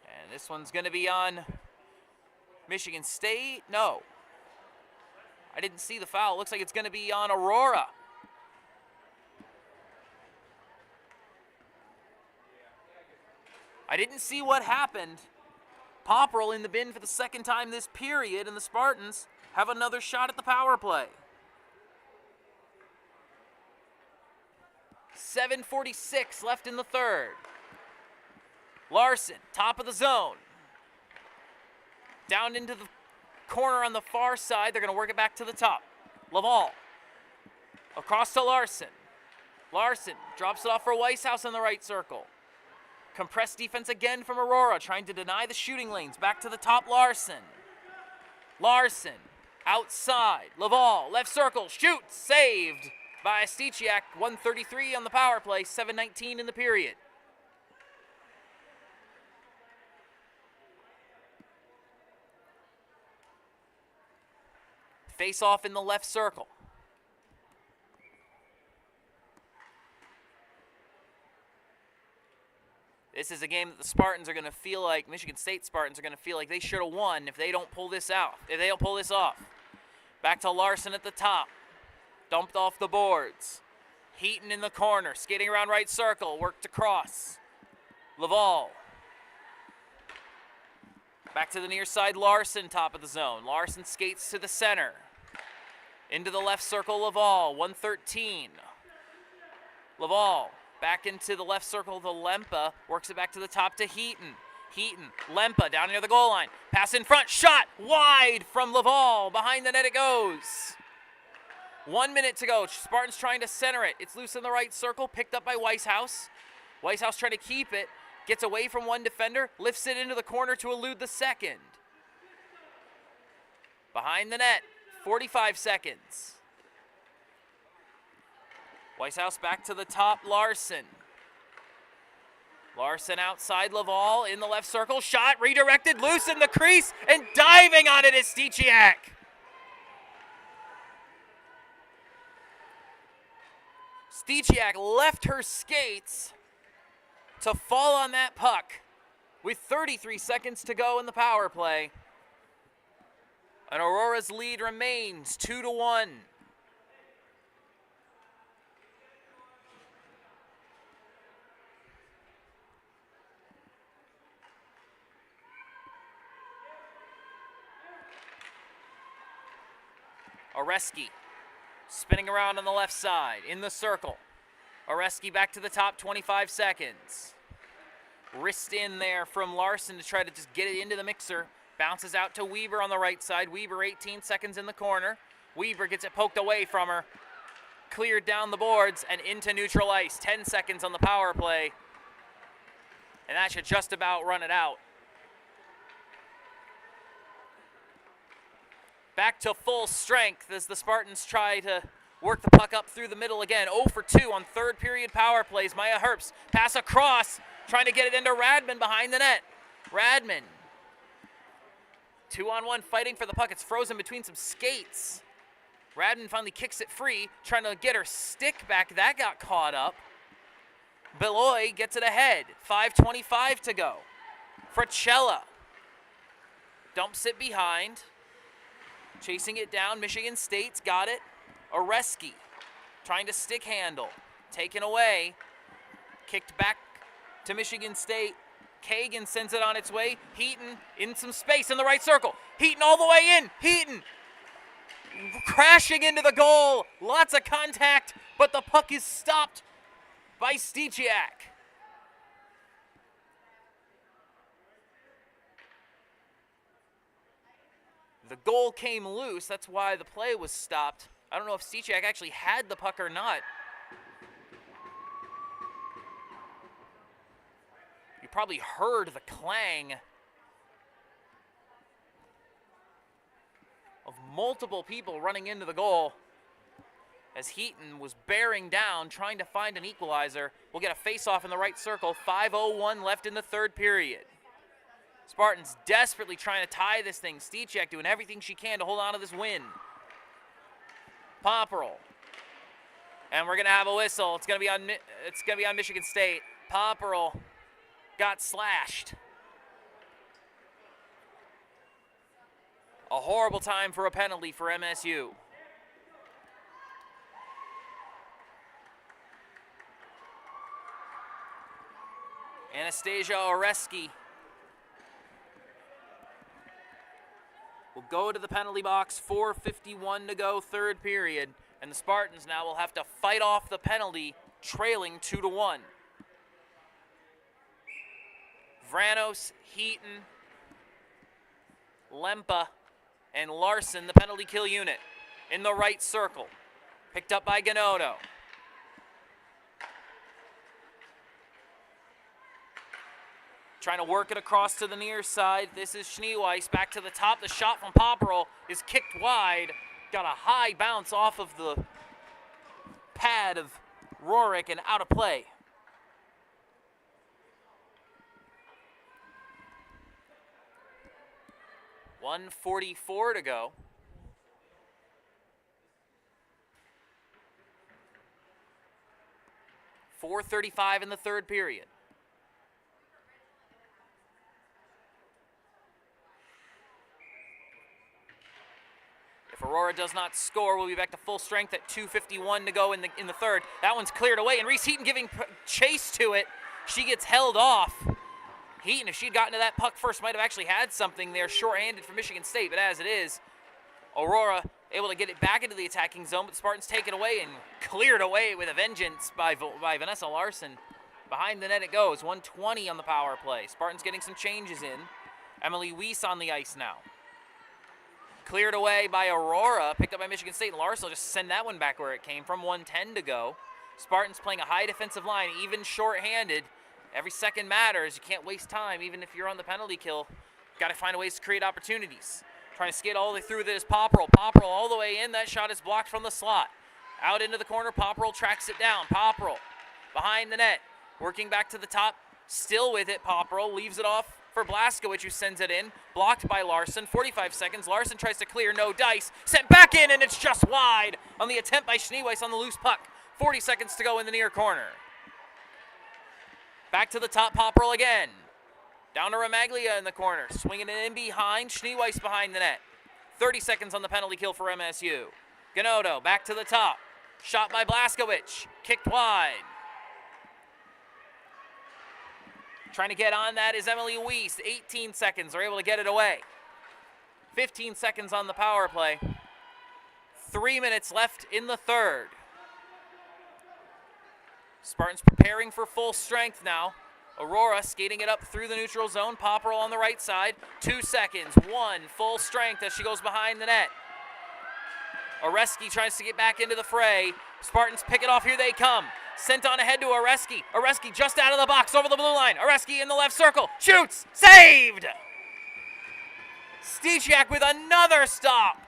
[SPEAKER 1] And this one's going to be on Michigan State. No. I didn't see the foul. Looks like it's going to be on Aurora. I didn't see what happened. Popperl in the bin for the second time this period, and the Spartans have another shot at the power play. 7:46 left in the third. Larson, top of the zone. Down into the corner on the far side. They're going to work it back to the top. Laval. Across to Larson. Larson drops it off for Weishaus in the right circle. Compressed defense again from Aurora, trying to deny the shooting lanes. Back to the top, Larson. Larson, outside. Laval, left circle, shoots, saved by Steciak. 1:33 on the power play, 7:19 in the period. Face off in the left circle. This is a game that the Spartans are going to feel like, Michigan State Spartans are going to feel like they should have won if they don't pull this out, if they don't pull this off. Back to Larson at the top. Dumped off the boards. Heaton in the corner, skating around right circle, worked across. Laval. Back to the near side, Larson, top of the zone. Larson skates to the center. Into the left circle, Laval, 113. Laval back into the left circle to Lempa, works it back to the top to Heaton. Heaton, Lempa down near the goal line. Pass in front, shot wide from Laval. Behind the net it goes. 1 minute to go. Spartans trying to center it. It's loose in the right circle, picked up by Weishaus. Weishaus trying to keep it, gets away from one defender, lifts it into the corner to elude the second. Behind the net, 45 seconds. Weishaus back to the top, Larson. Larson outside Laval in the left circle. Shot redirected, loose in the crease, and diving on it is Sticiak. Sticiak left her skates to fall on that puck with 33 seconds to go in the power play. And Aurora's lead remains 2-1. Oreski spinning around on the left side in the circle. Oreski back to the top, 25 seconds. Wrist in there from Larson to try to just get it into the mixer. Bounces out to Weber on the right side. Weber 18 seconds in the corner. Weber gets it poked away from her. Cleared down the boards and into neutral ice. 10 seconds on the power play. And that should just about run it out. Back to full strength as the Spartans try to work the puck up through the middle again. 0 for 2 on third period power plays. Maya Herbst pass across, trying to get it into Radman behind the net. Radman, 2-on-1 fighting for the puck. It's frozen between some skates. Radman finally kicks it free, trying to get her stick back. That got caught up. Beloy gets it ahead. 5:25 to go. Frachella dumps it behind. Chasing it down, Michigan State's got it. Oreski trying to stick handle. Taken away. Kicked back to Michigan State. Kagan sends it on its way. Heaton in some space in the right circle. Heaton all the way in. Heaton crashing into the goal. Lots of contact, but the puck is stopped by Sticiak. The goal came loose. That's why the play was stopped. I don't know if Sticiak actually had the puck or not. You probably heard the clang of multiple people running into the goal as Heaton was bearing down, trying to find an equalizer. We'll get a face-off in the right circle. 5:01 left in the third period. Spartans desperately trying to tie this thing. Sticiak doing everything she can to hold on to this win. Popperl. And we're going to have a whistle. It's going to be on Michigan State. Popperl got slashed. A horrible time for a penalty for MSU. Anastasia Oreski will go to the penalty box. 4:51 to go, third period. And the Spartans now will have to fight off the penalty, trailing 2-1. Vranos, Heaton, Lempa, and Larson, the penalty kill unit, in the right circle. Picked up by Ganotto. Trying to work it across to the near side. This is Schneeweiss back to the top. The shot from Popperl is kicked wide. Got a high bounce off of the pad of Rorik and out of play. .144 to go. .435 in the third period. If Aurora does not score, we'll be back to full strength at 2:51 to go in the third. That one's cleared away, and Reese Heaton giving chase to it. She gets held off. Heaton, if she'd gotten to that puck first, might have actually had something there shorthanded for Michigan State, but as it is, Aurora able to get it back into the attacking zone, but Spartans take it away and cleared away with a vengeance by Vanessa Larson. Behind the net it goes, 1:20 on the power play. Spartans getting some changes in. Emily Weiss on the ice now. Cleared away by Aurora, picked up by Michigan State, and Larson will just send that one back where it came from, 1:10 to go. Spartans playing a high defensive line, even shorthanded. Every second matters. You can't waste time, even if you're on the penalty kill. Got to find ways to create opportunities. Trying to skate all the way through this. Popperl all the way in. That shot is blocked from the slot. Out into the corner, Popperl tracks it down. Popperl behind the net, working back to the top. Still with it, Popperl leaves it off for Blaskowicz, who sends it in. Blocked by Larson, 45 seconds. Larson tries to clear, no dice. Sent back in, and it's just wide on the attempt by Schneeweiss on the loose puck. 40 seconds to go in the near corner. Back to the top, Popperl again. Down to Ramaglia in the corner. Swinging it in behind. Schneeweiss behind the net. 30 seconds on the penalty kill for MSU. Ganotto back to the top. Shot by Blaskowicz. Kicked wide. Trying to get on that is Emily Weiss. 18 seconds. They're able to get it away. 15 seconds on the power play. 3 minutes left in the third. Spartans preparing for full strength now. Aurora skating it up through the neutral zone. Popperl on the right side. 2 seconds. 1 full strength as she goes behind the net. Oreski tries to get back into the fray. Spartans pick it off. Here they come. Sent on ahead to Oreski. Oreski just out of the box over the blue line. Oreski in the left circle. Shoots. Saved! Steciak with another stop.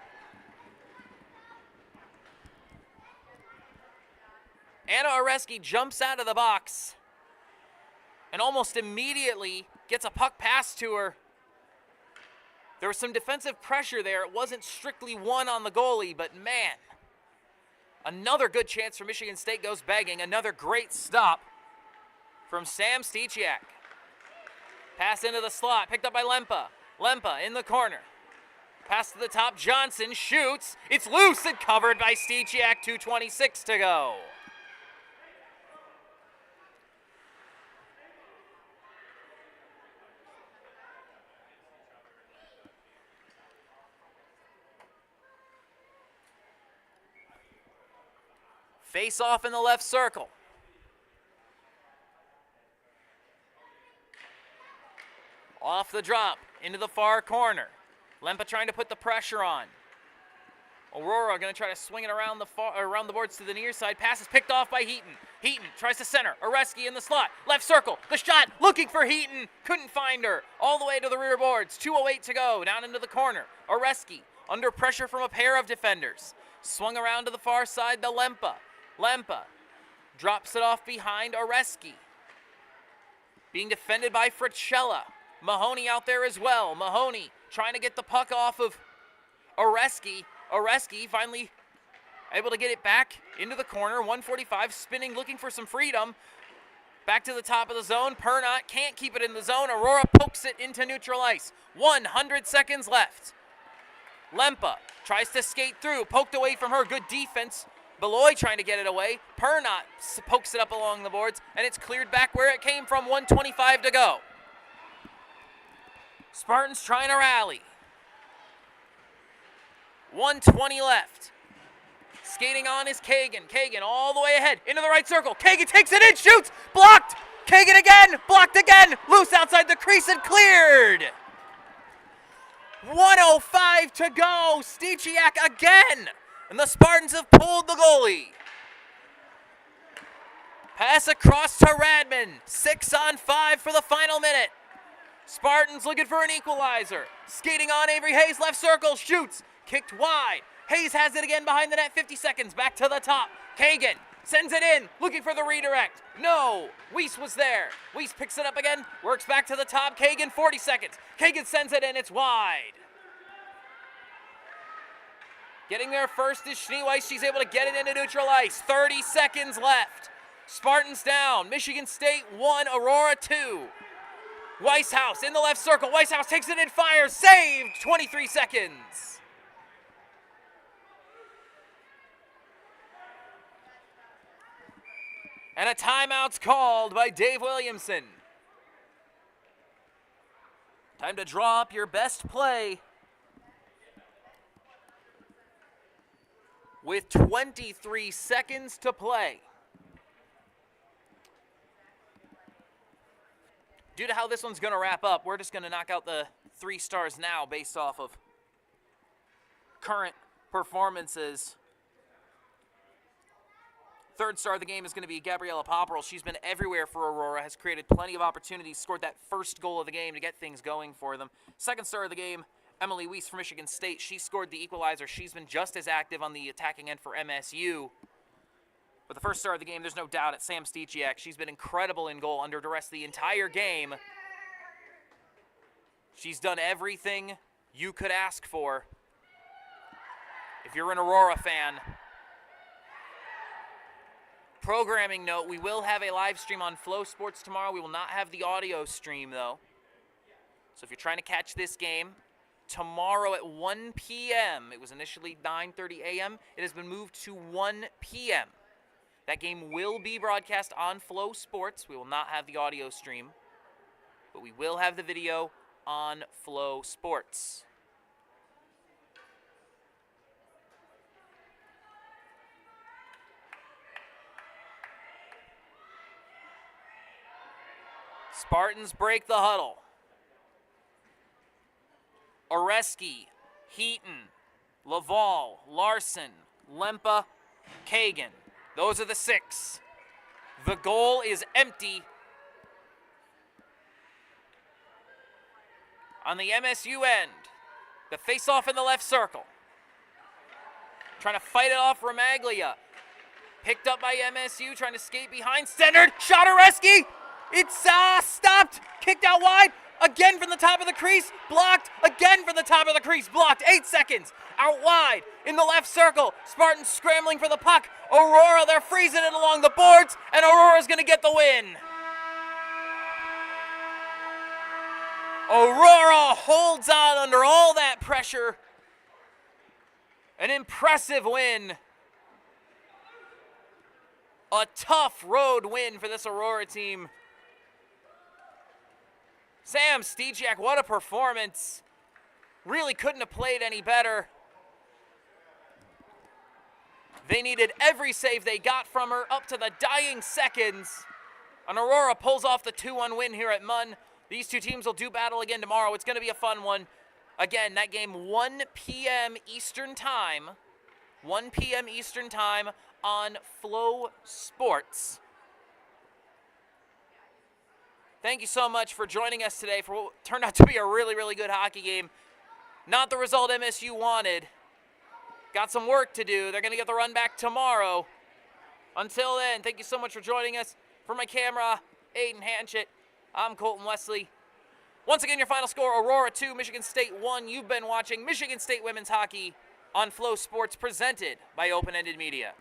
[SPEAKER 1] Anna Oreski jumps out of the box and almost immediately gets a puck pass to her. There was some defensive pressure there. It wasn't strictly one on the goalie, but man, another good chance for Michigan State goes begging. Another great stop from Sam Steciak. Pass into the slot, picked up by Lempa. Lempa in the corner. Pass to the top, Johnson shoots. It's loose and covered by Steciak, 2:26 to go. Face off in the left circle. Off the drop, into the far corner. Lempa trying to put the pressure on. Aurora going to try to swing it around the boards to the near side. Pass is picked off by Heaton. Heaton tries to center. Oreski in the slot. Left circle. The shot. Looking for Heaton. Couldn't find her. All the way to the rear boards. 2:08 to go. Down into the corner. Oreski under pressure from a pair of defenders. Swung around to the far side to Lempa. Lempa drops it off behind Oreski. Being defended by Fricella. Mahoney out there as well. Mahoney trying to get the puck off of Oreski. Oreski finally able to get it back into the corner. 145 spinning, looking for some freedom. Back to the top of the zone. Pernot can't keep it in the zone. Aurora pokes it into neutral ice. 100 seconds left. Lempa tries to skate through. Poked away from her. Good defense. Beloy trying to get it away. Pernot pokes it up along the boards, and it's cleared back where it came from. 1:25 to go. Spartans trying to rally. 1:20 left. Skating on is Kagan. Kagan all the way ahead into the right circle. Kagan takes it in, shoots, blocked. Kagan again, blocked again. Loose outside the crease and cleared. 1:05 to go. Steciak again. And the Spartans have pulled the goalie. Pass across to Radman. 6-on-5 for the final minute. Spartans looking for an equalizer. Skating on Avery Hayes, left circle, shoots. Kicked wide. Hayes has it again behind the net, 50 seconds. Back to the top. Kagan sends it in, looking for the redirect. No, Weiss was there. Weiss picks it up again, works back to the top. Kagan, 40 seconds. Kagan sends it in, it's wide. Getting there first is Schneeweiss. She's able to get it into neutral ice. 30 seconds left. Spartans down. Michigan State 1, Aurora 2. Weishaus in the left circle. Weishaus takes it in, fires, saved. 23 seconds. And a timeout's called by Dave Williamson. Time to draw up your best play. with 23 seconds to play. Due to how this one's going to wrap up, we're just going to knock out the 3 stars now based off of current performances. Third star of the game is going to be Gabriella Popperl. She's been everywhere for Aurora, has created plenty of opportunities, scored that first goal of the game to get things going for them. Second star of the game, Emily Weiss from Michigan State. She scored the equalizer. She's been just as active on the attacking end for MSU. But the first star of the game, there's no doubt, it's Sam Steciak. She's been incredible in goal under duress the entire game. She's done everything you could ask for. If you're an Aurora fan, programming note, we will have a live stream on Flow Sports tomorrow. We will not have the audio stream, though. So if you're trying to catch this game, tomorrow at 1 p.m., it was initially 9:30 a.m., it has been moved to 1 p.m. That game will be broadcast on Flow Sports. We will not have the audio stream, but we will have the video on Flow Sports. Spartans break the huddle. Oreski, Heaton, Laval, Larson, Lempa, Kagan. Those are the 6. The goal is empty. On the MSU end, the face-off in the left circle. Trying to fight it off Romaglia. Picked up by MSU, trying to skate behind. Centered, shot Oreski. It's stopped, kicked out wide. Again from the top of the crease, blocked. Again from the top of the crease, blocked. 8 seconds, out wide, in the left circle. Spartans scrambling for the puck. Aurora, they're freezing it along the boards, and Aurora's gonna get the win. Aurora holds on under all that pressure. An impressive win. A tough road win for this Aurora team. Sam Steciak, what a performance. Really couldn't have played any better. They needed every save they got from her up to the dying seconds. And Aurora pulls off the 2-1 win here at Munn. These two teams will do battle again tomorrow. It's going to be a fun one. Again, that game 1 p.m. Eastern Time. 1 p.m. Eastern Time on Flow Sports. Thank you so much for joining us today for what turned out to be a really, really good hockey game. Not the result MSU wanted. Got some work to do. They're going to get the run back tomorrow. Until then, thank you so much for joining us. For my camera, Aiden Hanchett, I'm Colton Wesley. Once again, your final score, Aurora 2, Michigan State 1. You've been watching Michigan State Women's Hockey on Flow Sports, presented by Open Ended Media.